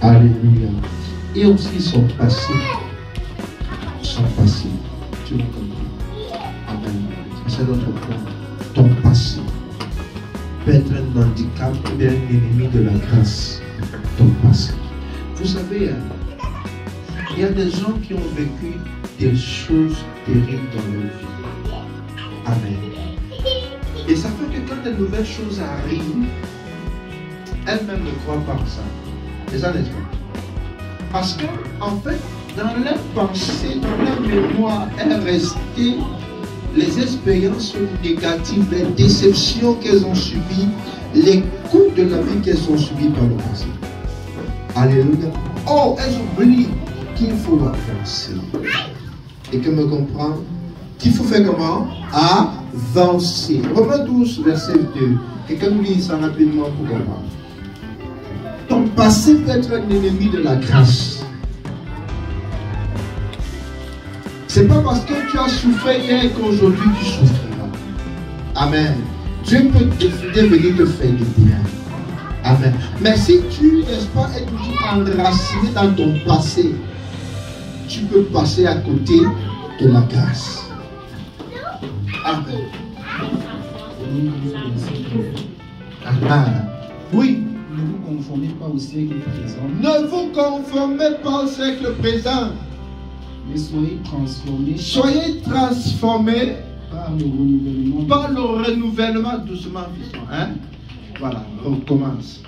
Alléluia. Et aussi son passé. Son passé. Tu l'as compris. Amen. C'est notre point. Ton passé peut être un handicap ou bien un ennemi de la grâce. Ton passé. Vous savez, Il y a des gens qui ont vécu des choses terribles dans leur vie. Amen. Et ça fait que quand de nouvelles choses arrivent, elles-mêmes ne croient pas en ça. C'est ça, n'est-ce pas? Parce que, en fait, dans leur pensée, dans leur mémoire, est resté les expériences négatives, les déceptions qu'elles ont subies, les coups de la vie qu'elles ont subis par le passé. Alléluia. Oh, elles oublient qu'il faut avancer. Et que me comprendre qu'il faut faire comment? Avancer. Romains 12, verset 2. Quelqu'un nous lit ça rapidement pour comprendre. Ton passé peut être un ennemi de la grâce. C'est pas parce que tu as souffert hier qu'aujourd'hui tu souffriras. Amen. Dieu peut décider de venir te faire du bien. Amen. Mais si tu n'est pas être toujours enraciné dans ton passé, tu peux passer à côté de la grâce. Amen. Amen. Oui. Ne vous conformez pas au siècle présent. Ne vous conformez pas au siècle présent. Mais soyez transformés. Soyez transformés par le renouvellement. Par le renouvellement, doucement, fiston. Hein? Voilà, on commence.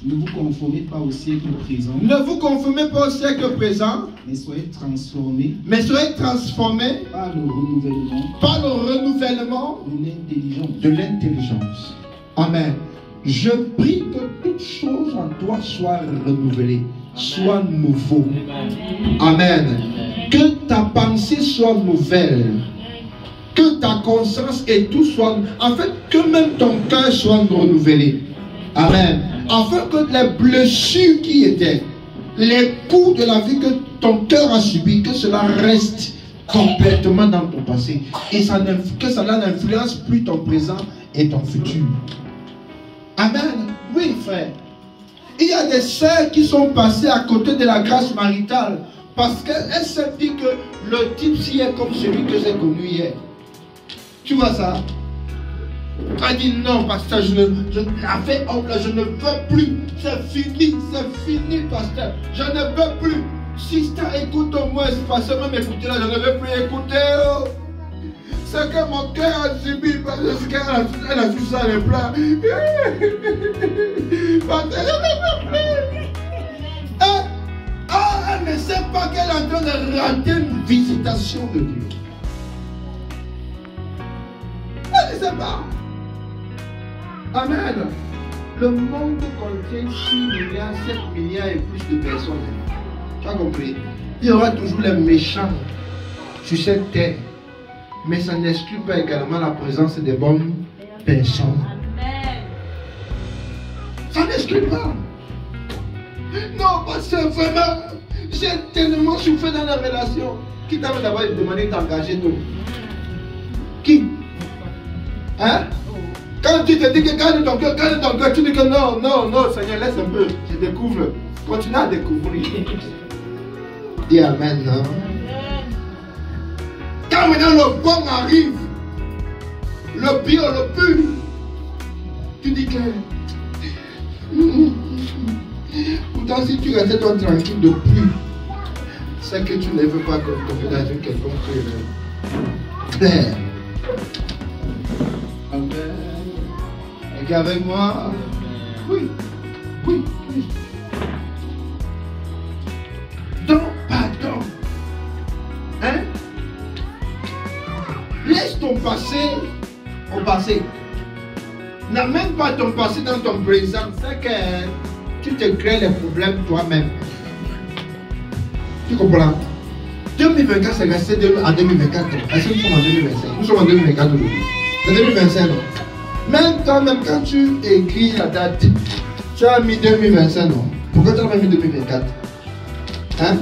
Ne vous conformez pas au siècle présent. Ne vous conformez pas au siècle présent. Mais soyez transformés. Mais soyez transformés par le renouvellement. Par le renouvellement de l'intelligence. De l'intelligence. Amen. Je prie que toute chose en toi soit renouvelée, soit nouveau. Amen. Que ta pensée soit nouvelle. Que ta conscience et tout soit... En fait, que même ton cœur soit renouvelé. Amen. Afin que les blessures qui étaient, les coups de la vie que ton cœur a subi, que cela reste complètement dans ton passé. Et que cela n'influence plus ton présent et ton futur. Amen. Oui, frère. Il y a des sœurs qui sont passées à côté de la grâce maritale parce qu'elles se disent que le type ci est comme celui que j'ai connu hier. Tu vois ça? Elle dit non, pasteur, je ne veux plus. C'est fini, pasteur. Je ne veux plus. Sister, écoute au moins, pasteur, même écouter là, je ne veux plus écouter. Oh. C'est que mon cœur a subi parce qu'elle a su ça les plats. Pasteur, je ne veux plus. Elle ne sait pas qu'elle est en train de rater une visitation de Dieu. Elle ne sait pas. Amen. Le monde contient 6 milliards, 7 milliards et plus de personnes. Tu as compris? Il y aura toujours les méchants sur cette terre. Mais ça n'exclut pas également la présence des bonnes personnes. Amen. Ça n'exclut pas. Non, parce que vraiment, j'ai tellement souffert dans la relation. Qui t'avait d'abord demandé de t'engager, toi? Qui? Hein? Quand tu te dis que garde ton cœur, tu dis que non, Seigneur, laisse un peu, je découvre. Continue à découvrir. Dis Amen, non? Quand maintenant le bon arrive, le pire, le pur, tu dis que... Pourtant, si tu restais toi tranquille depuis, c'est que tu ne veux pas tomber dans une quelconque claire. Amen. Et qu'avec moi, oui. Donc, pardon. Hein? Laisse ton passé au passé. N'amène pas ton passé dans ton présent. C'est que tu te crées les problèmes toi-même. Tu comprends? 2024, c'est resté en 2024. Est-ce que nous sommes en 2025? Nous sommes en 2024 aujourd'hui. C'est 2025, non? Même toi-même, quand tu écris la date, tu as mis 2025, non? Pourquoi tu as mis 2024? Hein?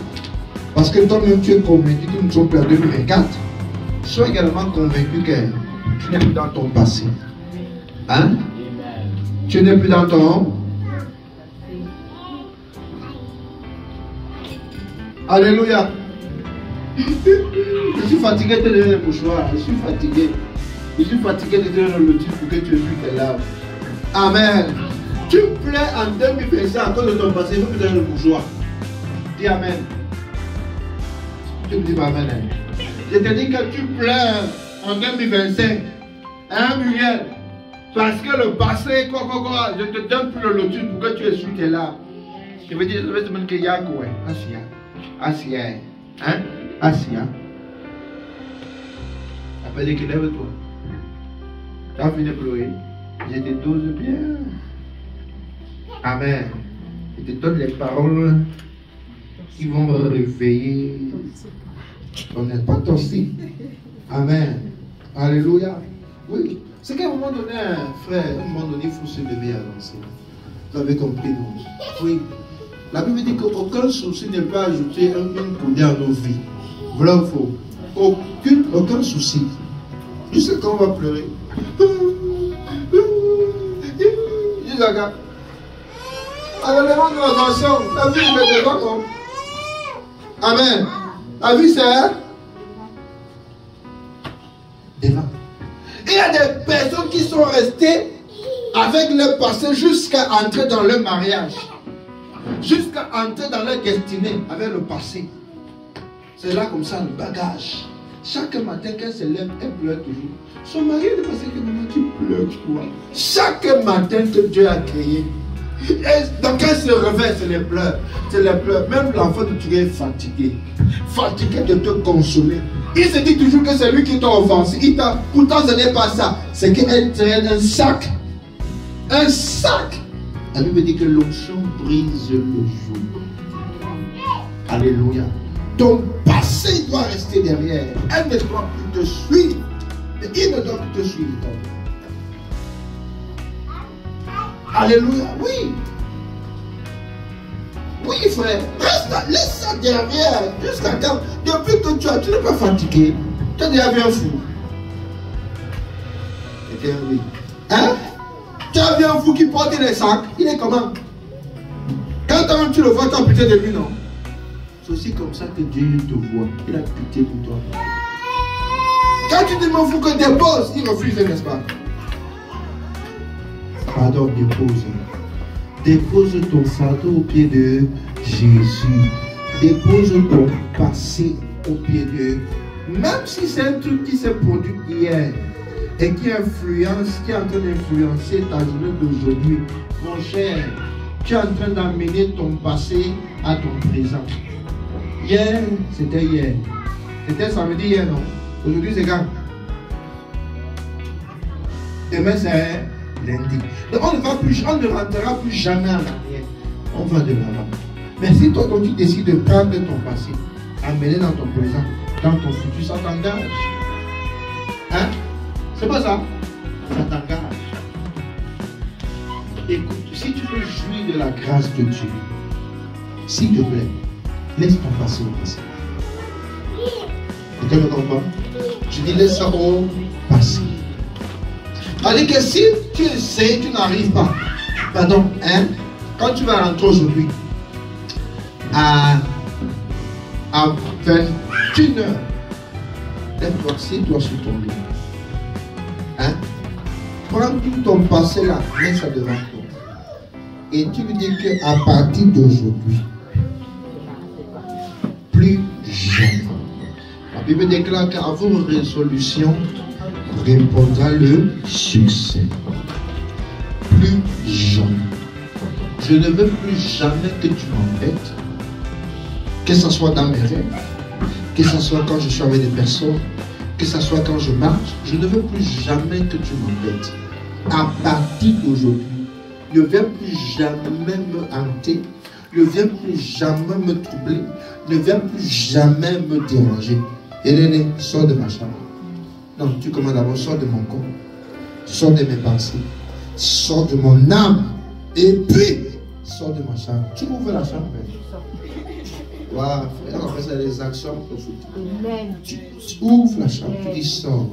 Parce que toi-même, tu es convaincu que nous ne sommes plus en 2024. Sois également convaincu que tu n'es plus dans ton passé. Hein? Tu n'es plus dans ton... Alléluia. Je suis fatigué de te donner le mouchoir. Je suis fatigué. Je suis fatigué de te donner le motif pour que tu aies tes larmes. Amen. Tu plais en 2025 à cause de ton passé. Il faut te donner le mouchoir. Dis Amen. Tu me dis pas amen. Je te dis que tu pleures en 2025. Hein, Muriel? Parce que le passé, quoi, je te donne plus le lotus pour que tu es sûr que tu es là. Je veux dire, je vais te demander qu'il y a quoi? Asia. Hein? Asia. Après, dit que lève-toi. Tu as fini de pleurer. Je te dose bien. Amen. Je te donne les paroles qui vont me réveiller. On n'est pas toxique. Amen. Alléluia. Oui. C'est qu'à un moment donné, frère, à un moment donné, il faut se lever à avancer. Vous avez compris, non? Oui. La Bible dit qu'aucun souci ne peut ajouter un coudée à nos vies. Voilà ou faux? Aucun souci. Juste quand on va pleurer. Dis la gars. Alors le monde de l'attention, la vie est devant comme. Amen. La vie c'est devant. Il y a des personnes qui sont restées avec leur passé jusqu'à entrer dans leur mariage. Jusqu'à entrer dans leur destinée avec le passé. C'est là comme ça le bagage. Chaque matin qu'elle se lève, elle pleure toujours. Son mari est passé que maman tu pleures quoi? Chaque matin que Dieu a créé. Donc quand elle se réveille, c'est les pleurs. C'est les pleurs. Même l'enfant de Dieu est fatigué. Fatigué de te consoler. Il se dit toujours que c'est lui qui t'a offensé. Pourtant ce n'est pas ça. C'est qu'elle traîne un sac. Un sac. La Bible dit que l'onction brise le jour. Alléluia. Ton passé doit rester derrière. Elle ne doit plus te suivre. Et il ne doit plus te suivre. Alléluia. Oui. Oui, frère. Reste là. Laisse ça derrière. Jusqu'à quand. Depuis que tu n'es pas fatigué. Tu es déjà bien fou. Oui. Hein? Tu as vu un fou qui porte des sacs. Il est comment? Quand tu le vois, tu as pitié de lui, non? C'est aussi comme ça que Dieu te voit. Il a pitié pour toi. Quand tu demandes fou que dépose, il refuse, n'est-ce pas? Pardon, dépose. Dépose ton fardeau au pied de Jésus. Dépose ton passé au pied de... Même si c'est un truc qui s'est produit hier et qui influence, qui est en train d'influencer ta journée d'aujourd'hui, mon cher, tu es en train d'amener ton passé à ton présent. Hier, c'était hier. C'était samedi hier, non? Aujourd'hui, c'est quand? Demain, c'est lundi. Donc, on ne rentrera plus jamais en arrière. On va de l'avant. Mais si toi, quand tu décides de prendre ton passé, amener dans ton présent, dans ton futur, ça t'engage. Hein? C'est pas ça? Ça t'engage. Écoute, si tu veux jouir de la grâce de Dieu, s'il te plaît, laisse ton passé au passé. Tu me comprends? Je dis laisse ça au passé. C'est-à-dire que si tu essaies, tu n'arrives pas. Pardon, hein? Quand tu vas rentrer aujourd'hui à 21h, lève-toi sur ton lit. Hein? Prends tout ton passé là, mets ça devant toi. Et tu lui dis qu'à partir d'aujourd'hui, plus jamais. La Bible déclare qu'à vos résolutions répondra le succès. Plus jamais. Je ne veux plus jamais que tu m'embêtes. Que ce soit dans mes rêves, que ce soit quand je suis avec des personnes, que ce soit quand je marche, je ne veux plus jamais que tu m'embêtes. À partir d'aujourd'hui, ne viens plus jamais me hanter, ne viens plus jamais me troubler, ne viens plus jamais me déranger. Hélène, sors de ma chambre. Non, tu commandes d'abord, sors de mon corps, sors de mes pensées, sors de mon âme, et puis sors de ma chambre. Tu ouvres la chambre. Waouh, on appelle ça les actions prophétiques. Tu ouvres la chambre, tu dis sors.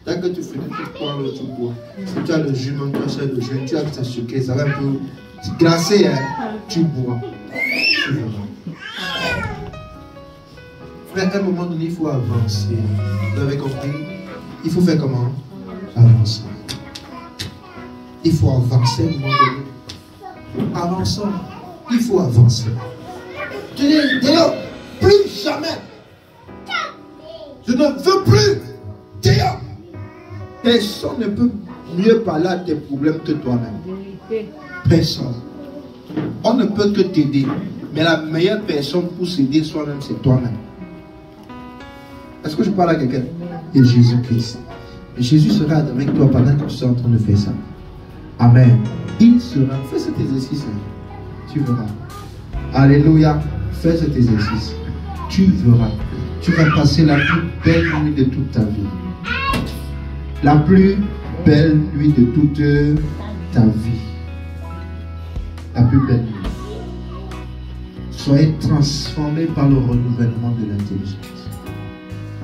Dès que tu finis, tu prends le tout bois. Si tu as le jus, tu as le jus, tu as ta sucré, ça va un peu glacé, hein? Tu bois. Frère, à un moment donné, il faut avancer. Vous avez compris? Il faut faire comment? Avancer. Il faut avancer à un moment donné. Avançons. Il faut avancer. D'ailleurs, peu Plus jamais. Je ne veux plus. Dieu. Personne ne peut mieux parler à tes problèmes que toi-même. Personne. On ne peut que t'aider. Mais la meilleure personne pour s'aider soi-même, c'est toi-même. Est-ce que je parle à quelqu'un? Et Jésus-Christ. Et Jésus sera avec toi pendant que tu es en train de faire ça. Amen. Il sera. Fais cet exercice. Tu verras. Alléluia. Fais cet exercice. Tu verras. Tu vas passer la plus belle nuit de toute ta vie. La plus belle nuit de toute ta vie. La plus belle nuit. Soyez transformés par le renouvellement de l'intelligence.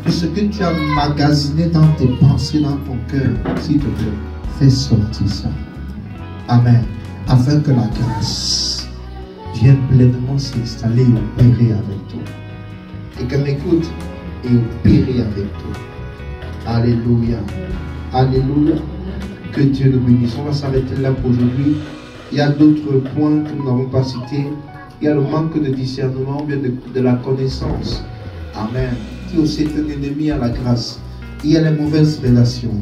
Que ce que tu as magasiné dans tes pensées, dans ton cœur, s'il te plaît, fais sortir ça. Amen. Afin que la grâce vienne pleinement s'installer et opérer avec toi. Et qu'elle m'écoute et opérer avec toi. Alléluia. Alléluia. Que Dieu nous bénisse. On va s'arrêter là pour aujourd'hui. Il y a d'autres points que nous n'avons pas cités. Il y a le manque de discernement, bien de la connaissance. Amen. Qui aussi est un ennemi à la grâce. Il y a les mauvaises relations,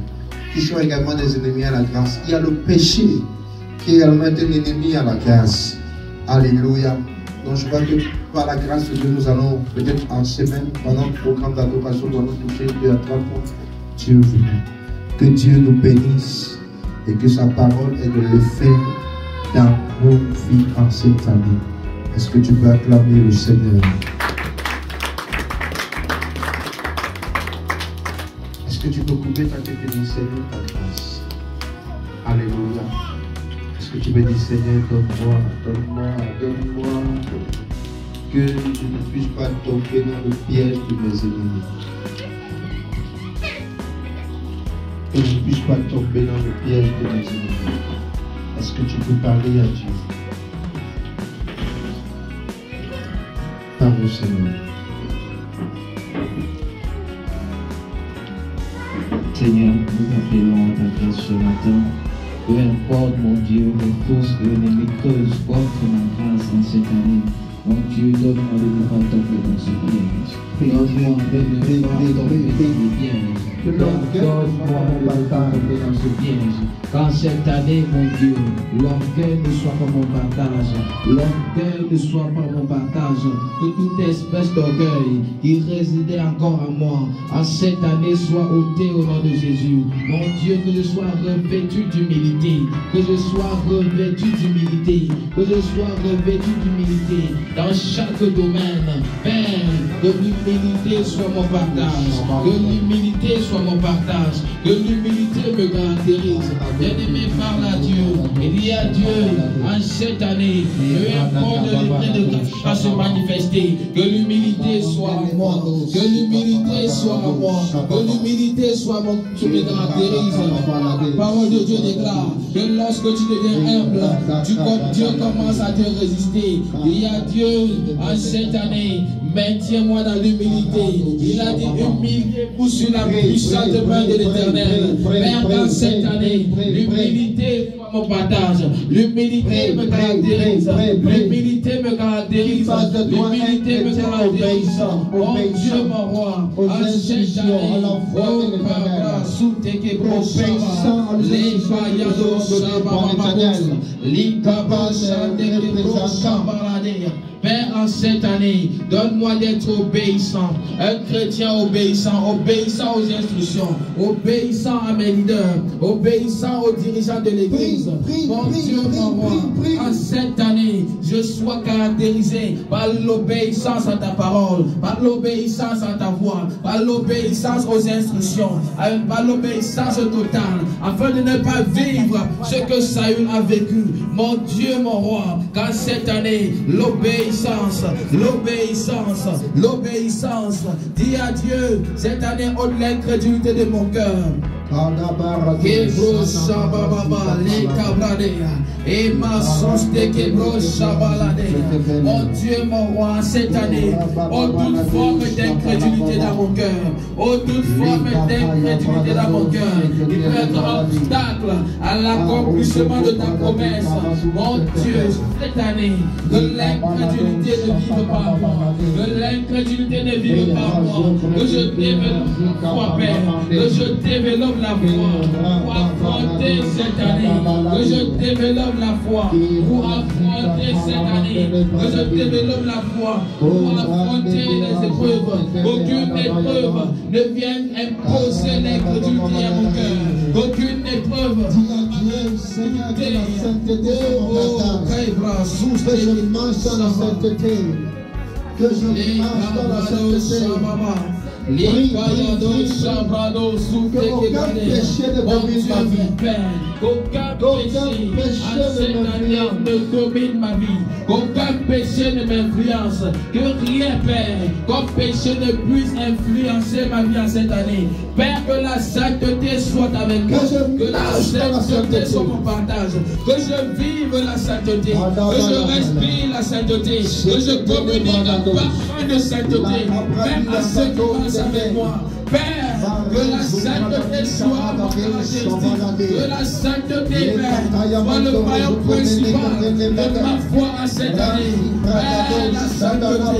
qui sont également des ennemis à la grâce. Il y a le péché, qui est également un ennemi à la grâce. Alléluia. Donc je vois que par la grâce de Dieu, nous allons peut-être en semaine, pendant le programme d'adoration, nous allons toucher 2 à 3 points. Dieu veut. Que Dieu nous bénisse et que sa parole ait de l'effet dans nos vies en cette année. Est-ce que tu peux acclamer le Seigneur? Est-ce que tu peux couper ta tête et dire Seigneur ta grâce? Alléluia. Est-ce que tu peux dire Seigneur, donne-moi, donne-moi, donne-moi, que je ne puisse pas tomber dans le piège de mes ennemis. Que je ne puisse pas tomber dans le piège de mes ennemis. Est-ce que tu peux parler à Dieu? Parle au Seigneur. Seigneur, nous appelons à ta grâce ce matin. Peu importe, mon Dieu, les forces que l'ennemi creuse contre ma grâce en cette année. Mon Dieu, donne-moi de ne pas tomber dans ce piège. Donne-moi de ne pas tomber dans ce piège. Donne-moi de ne pas tomber dans ce piège. Qu'en cette année, mon Dieu, l'orgueil ne soit pas mon partage. L'orgueil ne soit pas mon partage. Que toute espèce d'orgueil qui résidait encore en moi, en cette année, soit ôté au nom de Jésus. Mon Dieu, que je sois revêtu d'humilité. Que je sois revêtu d'humilité. Que je sois revêtu d'humilité. Dans chaque domaine, Père, que l'humilité soit mon partage. Que l'humilité soit mon partage. Que l'humilité me caractérise. Bien-aimé, parle à Dieu. Il dit à Dieu, en cette année, peu importe le degré de grâce va se manifester. Que l'humilité soit en moi. Que l'humilité soit en moi. Que l'humilité soit mon qui me caractérise. La parole de Dieu déclare que lorsque tu deviens humble, Dieu commence à te résister. Il dit à Dieu, en cette année, maintiens-moi dans l'humilité. Il a dit humiliez-vous sur la puissante main de l'Éternel. Père, dans cette année, l'humilité soit mon partage. L'humilité me caractérise. L'humilité me caractérise. L'humilité me caractérise. Oh Dieu, mon roi, en cette année, oh Papa, sous tes québros, les vaillants Shabbat, Père, en cette année, donne-moi d'être obéissant, un chrétien obéissant, obéissant aux instructions, obéissant à mes leaders, obéissant aux dirigeants de l'église. Mon Dieu, mon roi, en cette année, je sois caractérisé par l'obéissance à ta parole, par l'obéissance à ta voix, par l'obéissance aux instructions, par l'obéissance totale, afin de ne pas vivre ce que Saül a vécu. Mon Dieu, mon roi, qu'en cette année, l'obéissance, l'obéissance, l'obéissance, dis à Dieu, cette année, ôte l'incrédulité de mon cœur. Kebro Shababa, les Cabradea, et ma sauce de Kebro Shabalade. Oh Dieu, mon roi, cette année, oh toute forme d'incrédulité dans mon cœur, oh toute forme d'incrédulité dans mon cœur, il peut être un obstacle à l'accomplissement de ta promesse. Mon Dieu, cette année, que l'incrédulité ne vive pas moi, que l'incrédulité ne vive pas moi, que je développe la foi, Père, que je développe la foi pour affronter cette année, que je développe la foi pour affronter cette année, que je développe la foi pour affronter les épreuves. Aucune épreuve ne vienne imposer l'incrédulité à mon cœur. Aucune épreuve. Seigneur, que la sainteté que je marche dans la sainteté, que je marche dans la sainteté. Prie, que aucun péché ne domine ma vie. Qu'aucun péché ne domine ma vie. Qu'aucun péché ne m'influence. Que rien, Père, comme péché ne puisse influencer ma vie en cette année. Père, que la sainteté soit avec moi. Que la sainteté soit mon partage. Que je vive la sainteté. Que je respire la sainteté. Que je communique un parfum de sainteté. Même à ceux qui passent avec moi. Père, que la sainteté soit mon caractéristique. Que la sainteté, Père, soit le maillon principal de ma foi en cette année. Père, la sainteté.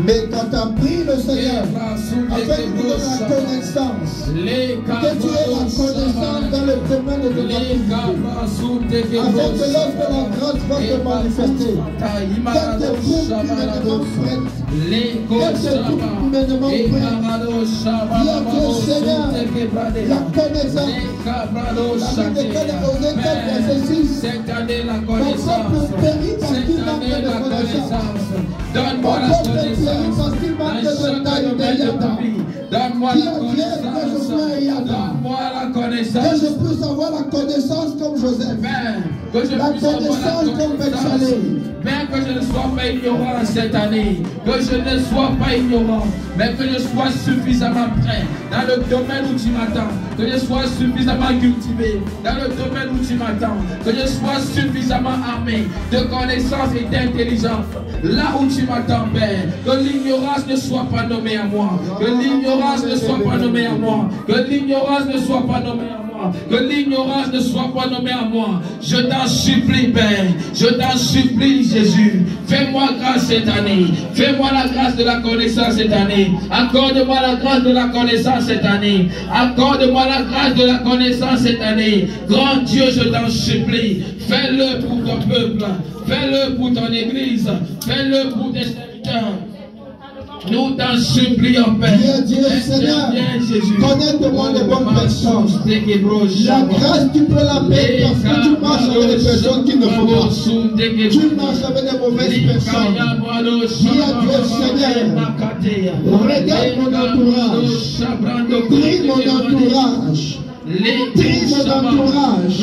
Mais quand tu as pris le Seigneur, afin de nous donner la connaissance, que tu aies la connaissance dans le domaine de ton activité, afin que lorsque la grâce va se manifester, qu'elle te prouve humainement prête, qu'elle te prouve humainement prête. Dis à Dieu, Seigneur, la connaissance, la vie de Dieu aux états d'exercice, ton peuple périt parce qu'il manque de connaissance. Donne-moi la connaissance. Donne-moi la connaissance. Que je puisse avoir la connaissance comme Joseph. Que je la connaissance comme Bethsaïda. Père, que je ne sois pas ignorant cette année. Que je ne sois pas ignorant. Mais que je sois suffisamment prêt dans le domaine où tu m'attends. Que je sois suffisamment cultivé dans le domaine où tu m'attends. Que je sois suffisamment armé de connaissance et d'intelligence là où tu m'attends, Père. Que l'ignorance ne soit pas nommée à moi. Que l'ignorance ne soit pas nommée à moi. Que l'ignorance ne soit pas nommée à moi. Que l'ignorance ne soit pas nommée à moi. Je t'en supplie, Père. Je t'en supplie, Jésus. Fais-moi grâce cette année. Fais-moi la grâce de la connaissance cette année. Accorde-moi la grâce de la connaissance cette année. Accorde-moi la grâce de la connaissance cette année. Grand Dieu, je t'en supplie. Fais-le pour ton peuple. Fais-le pour ton église. Fais-le pour tes serviteurs. Nous t'en supplions, Père. Dieu, Seigneur, connecte-moi les bonnes personnes. La grâce, tu peux la mettre parce que tu marches avec des personnes qui ne font pas. Tu marches avec des mauvaises personnes. Dis à Dieu, Seigneur, regarde mon entourage. Prie mon entourage. Trie mon entourage.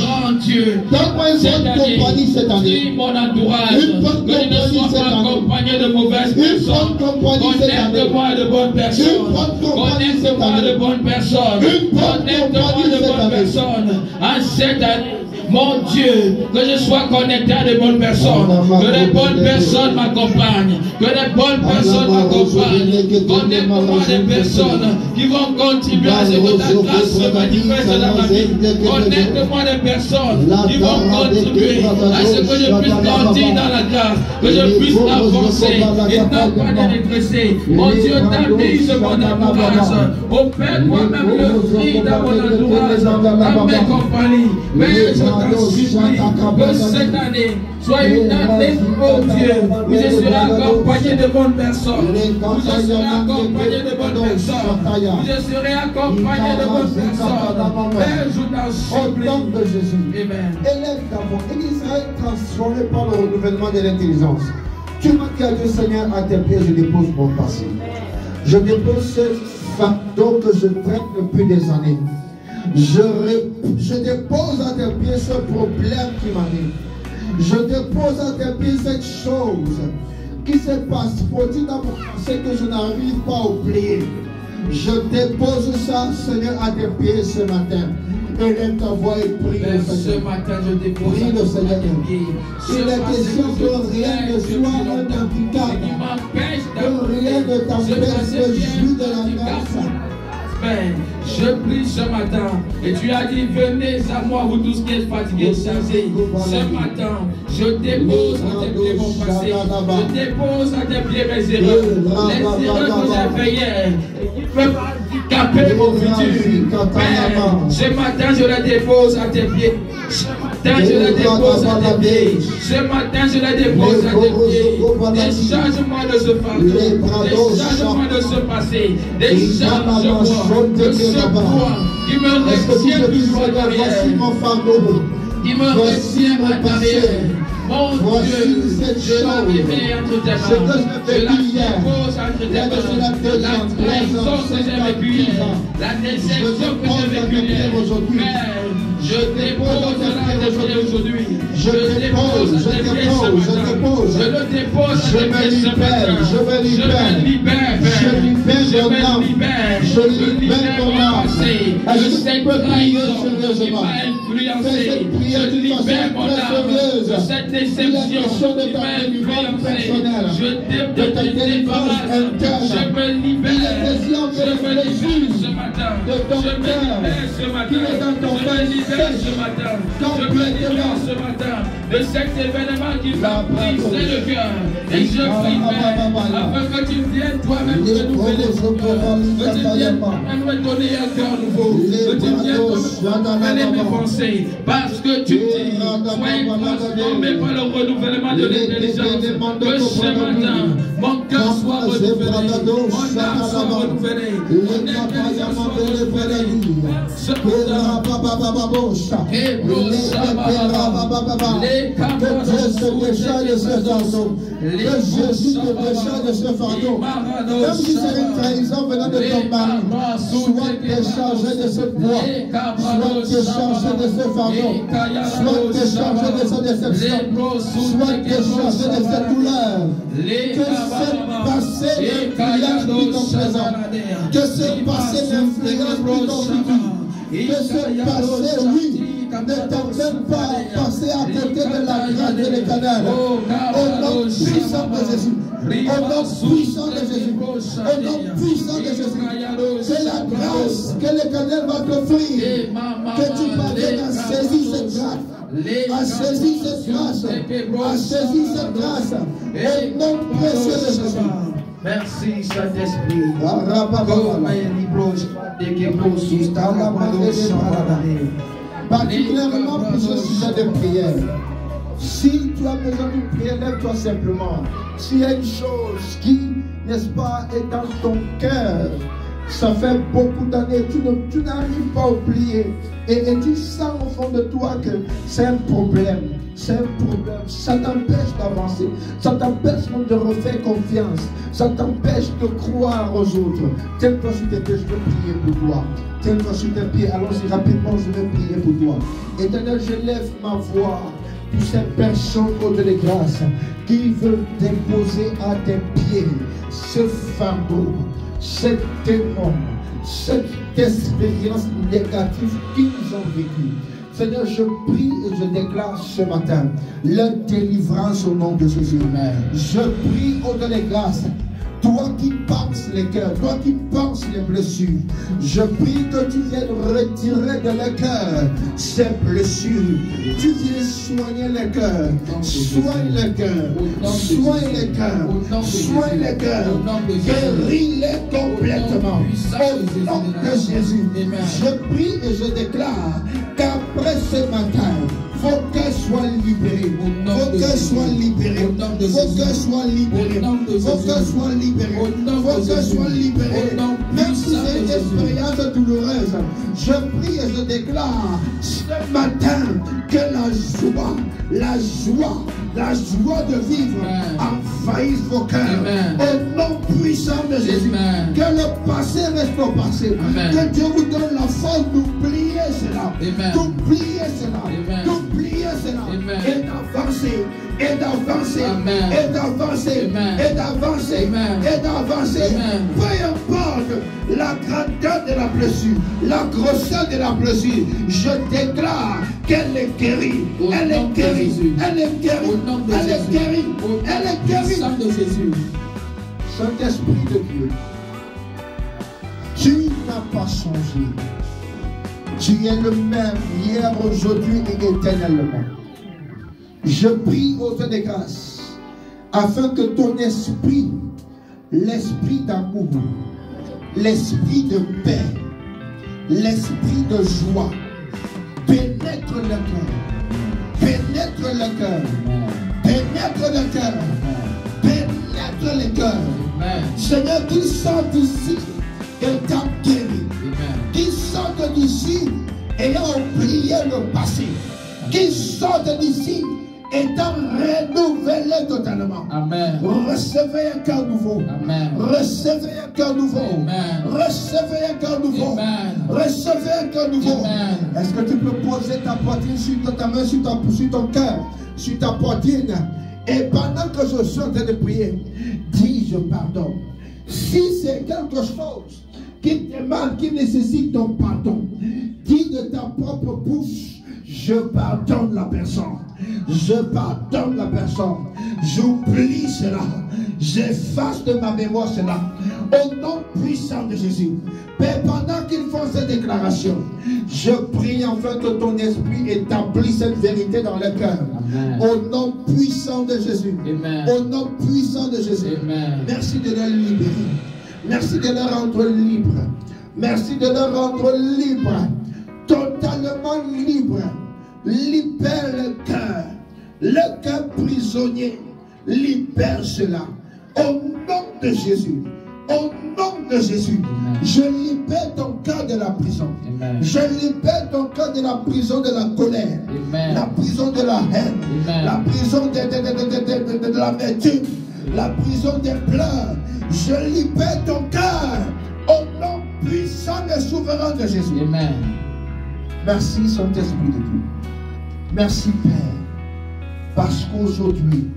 Donne-moi une bonne compagnie cette année. Mon entourage. Une bonne compagnie cette année. Accompagné de mauvaises personnes. Connecte-moi de bonnes personnes. Connecte-moi de bonnes personnes. Connecte-moi de bonnes personnes. En cette année. Mon Dieu, que je sois connecté à de bonnes personnes, que les bonnes personnes m'accompagnent, que les bonnes personnes m'accompagnent. Connecte-moi des personnes qui vont contribuer à ce que ta grâce se manifeste dans ma vie. Connecte-moi des personnes qui vont contribuer à ce que je puisse grandir dans la grâce, que je puisse avancer et non pas régresser. Mon Dieu, t'avise mon entourage. Au Père, moi-même le crie dans mon entourage, dans mes compagnies. Mais je t'en supplie que cette année soit une année, oh Dieu, où je serai accompagné de bonnes personnes, où je serai accompagné de bonnes personnes, où je serai accompagné de bonnes personnes. Père, je t'en supplie. Au nom de Jésus. Amen. Élève d'abord. Et Israël transformé par le renouvellement de l'intelligence. Tu m'as dit à Dieu, Seigneur, à tes pieds, je dépose mon passé. Je dépose ce fardeau que je traite depuis des années. Je dépose à tes pieds ce problème qui m'arrive. Je dépose à tes pieds cette chose qui se passe, faut-il dans mon pensée que je n'arrive pas à oublier. Je dépose ça, Seigneur, à tes pieds ce matin. Élève ta voix et prie le Seigneur. Ce matin, je dépose Prie le Seigneur. à tes pieds. Il est question que rien ne soit un handicap. Que rien ne t'empêche de jouir de la grâce. Je prie ce matin et tu as dit venez à moi vous tous qui êtes fatigués et chargés. Ce matin je dépose à tes pieds mon passé, je dépose à tes pieds mes erreurs, les erreurs que j'ai fait hier et qui peuvent handicaper mon futur. Père, ce matin je les dépose à tes pieds. Ce matin je les dépose à tes pieds. Ce matin je les dépose à tes pieds. Décharge-moi de ce fardeau, décharge-moi de ce passé, décharge-moi de ce poids qui me retient toujours à l'arrière, qui me retient à l'arrière. Mon Dieu, je la mets entre tes mains, je la dépose entre tes mains, la trahison que j'ai vécue hier, la déception que j'ai vécue hier, Père, je dépose à tes pieds aujourd'hui, je dépose à tes pieds ce matin, je le dépose à tes pieds ce matin, je me libère, Père, je libère mon passé, de cette trahison qui m'a influencé, je libère mon âme de cette déception qui m'a influencé, je débarrasse, je me libère ce matin, je me libère ce matin de cet événement qui m'a brisé le cœur. Et je prie, Père, afin que tu viennes toi-même renouveler mon cœur, que tu viennes me donner un cœur nouveau, que tu viennes renouveler mes pensées, parce que tu dis, soyez transformés par le renouvellement de l'intelligence, que ce matin, mon cœur soit renouvelé, mon âme soit renouvelée, mon intelligence soit renouvelée. Ce matin, et que Dieu se décharge de ce fardeau, que Jésus te décharge de ce fardeau, même si c'est une trahison venant de ton mari, sois déchargé de ce poids, sois déchargé de ce fardeau, sois déchargé de cette déception, sois déchargé de cette douleur, que ce passé n'influence plus ton présent, que ce passé n'influence plus ton futur, que ce passé, oui, ne t'emmène pas à passer à côté de la grâce de l'Éternel. Au nom puissant de Jésus. Au nom puissant de Jésus. Au nom puissant de Jésus. C'est la grâce que l'Éternel va t'offrir. Que tu parviennes à saisir cette grâce. À saisir cette grâce. À saisir cette grâce. Au nom précieux de Jésus. Merci Saint-Esprit. Particulièrement pour ce sujet de prière. Si tu as besoin d'une prière, lève-toi simplement. S'il y a une chose qui, n'est-ce pas, est dans ton cœur, ça fait beaucoup d'années, tu n'arrives pas à oublier. Et tu sens au fond de toi que c'est un problème. C'est un problème. Ça t'empêche d'avancer. Ça t'empêche de refaire confiance. Ça t'empêche de croire aux autres. Tiens-toi sur tes pieds, je vais prier pour toi. Tiens-toi sur tes pieds. Allons-y rapidement, je vais prier pour toi. Éternel, je lève ma voix pour ces personnes de grâce qui veulent déposer à tes pieds ce fardeau, cet démon, cette expérience négative qu'ils ont vécue. Seigneur, je prie et je déclare ce matin la délivrance au nom de Jésus. Je prie au nom de grâce. Toi qui penses les cœurs, toi qui penses les blessures, je prie que tu viennes retirer de leur cœur ces blessures. Tu viens soigner les cœurs, soigne les cœurs, soigne les cœurs, soigne les cœurs, guéris-les complètement. Au nom de Jésus, je prie et je déclare qu'après ce matin, faut qu'elle soit libérée. Faut qu'elle soit libérée. Faut qu'elle soit libérée. Faut qu'elle soit libérée. Faut qu'elle soit libérée. Même si c'est une expérience douloureuse, je prie et je déclare ce matin que la joie de vivre envahisse vos cœurs. Au nom puissant de Jésus. Que le passé reste au passé. Que Dieu vous donne la force d'oublier cela. D'oublier cela. D'oublier cela. Et d'avancer. Et d'avancer. Et d'avancer. Et d'avancer. Et d'avancer. Peu importe la grandeur de la blessure, la grosseur de la blessure, je déclare qu'elle est guérie. Elle est guérie. Elle est guérie. Elle est guérie. Elle est guérie. Au nom de Jésus. Saint-Esprit de Dieu, tu n'as pas changé. Tu es le même hier, aujourd'hui et éternellement. Je prie au Dieu de grâce afin que ton esprit, l'esprit d'amour, l'esprit de paix, l'esprit de joie pénètre le cœur, pénètre le cœur, pénètre le cœur, pénètre le cœur. Seigneur, qu'ils sortent d'ici étant guéris, qu'ils sortent d'ici ayant oublié le passé, qu'ils sortent d'ici étant renouvelés totalement. Amen. Recevez un cœur nouveau. Amen. Recevez un cœur nouveau. Amen. Recevez un cœur nouveau. Amen. Recevez un cœur nouveau. Est-ce que tu peux poser ta poitrine sur ta main, sur ton cœur, sur ta poitrine, et pendant que je suis en train de prier, dis je pardonne. Si c'est quelque chose qui te demande, qui nécessite ton pardon, dis de ta propre bouche, je pardonne la personne. Je pardonne la personne. J'oublie cela. J'efface de ma mémoire cela. Au nom puissant de Jésus. Père, pendant qu'ils font cette déclaration, je prie afin que ton esprit établisse cette vérité dans le cœur. Au nom puissant de Jésus. Amen. Au nom puissant de Jésus. Amen. Merci de les libérer. Merci de les rendre libres. Merci de les rendre libres. Totalement libres. Libère le cœur prisonnier, libère cela. Au nom de Jésus, au nom de Jésus, je libère ton cœur de la prison. Amen. Je libère ton cœur de la prison de la colère, Amen. La prison de la haine, Amen. La prison de l'amertume, la prison des pleurs. Je libère ton cœur au nom puissant et souverain de Jésus. Amen. Merci Saint-Esprit de Dieu. Merci Père, parce qu'aujourd'hui,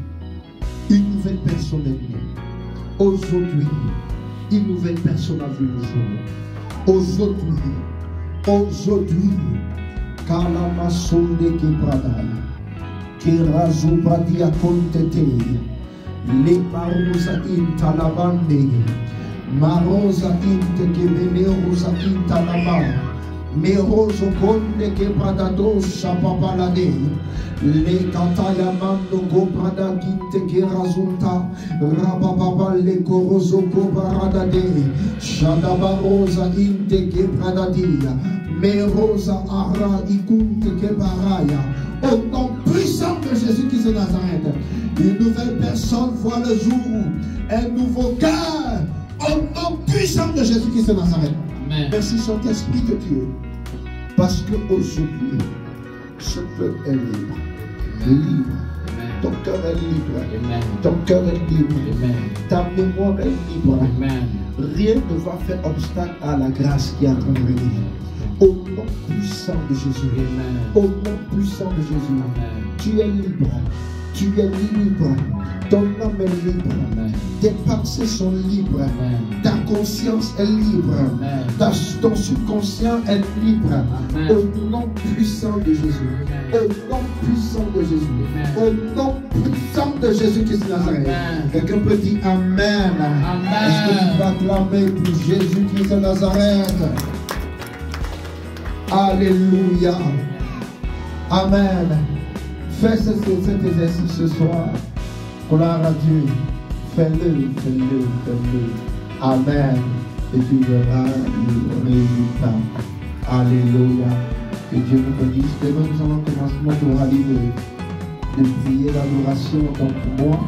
une nouvelle personne est née. Aujourd'hui, une nouvelle personne a vu le jour. Aujourd'hui, Kalamasonde Kebradaya, Kerazubradia Kontete, Le Marosa Intalabande, Marosa Inte Kebenerosa Intalabande. Meroso konde ke pradado shapapalade le kataya mando go prada kinte ke razunta rababa le korozo go paradade shadabarosa inte ke pradadia merosa ara ikunte ke baraya. Au nom puissant de Jésus-Christ de Nazareth, une nouvelle personne voit le jour, un nouveau cœur. Au nom puissant de Jésus-Christ de Nazareth. Amen. Merci Saint-Esprit de Dieu. Parce qu'aujourd'hui, ce peuple est libre. Libre. Amen. Ton cœur est libre. Amen. Ton cœur est libre. Amen. Ta mémoire est libre. Amen. Rien ne va faire obstacle à la grâce qui est en train de venir. Au nom puissant de Jésus. Amen. Au nom puissant de Jésus. Amen. Tu es libre. Tu es libre. Ton âme est libre. Amen. Tes pensées sont libres. Amen. Ta conscience est libre. Ton subconscient est libre. Amen. Au nom puissant de Jésus. Amen. Au nom puissant de Jésus. Amen. Au nom puissant de Jésus-Christ de Nazareth. Quelqu'un peut dire Amen. Amen. Est-ce que tu vas clamer pour Jésus-Christ de Nazareth? Alléluia. Amen. Fais cet exercice ce soir. Gloire à Dieu. Fais-le, fais-le, fais-le. Amen. Et tu verras le résultat. Alléluia. Que Dieu nous bénisse. Demain, nous allons commencer notre rallye de prier l'adoration. Donc, pour moi,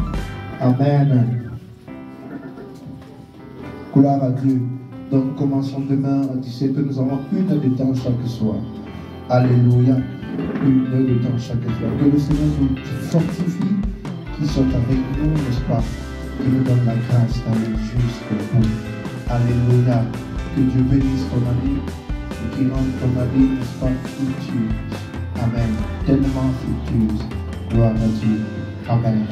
Amen. Gloire à Dieu. Donc, commençons demain à 17h. Nous avons 1 heure de temps chaque soir. Alléluia. 1 heure de temps chaque soir. Que le Seigneur nous fortifie, qui sont avec nous, n'est-ce pas? Qui nous donne la grâce d'aller jusqu'au bout. Alléluia. Que Dieu bénisse ton année et qui rende ton année, n'est-ce pas, fructueuse. Amen. Tellement fructueuse. Gloire à Dieu. Amen.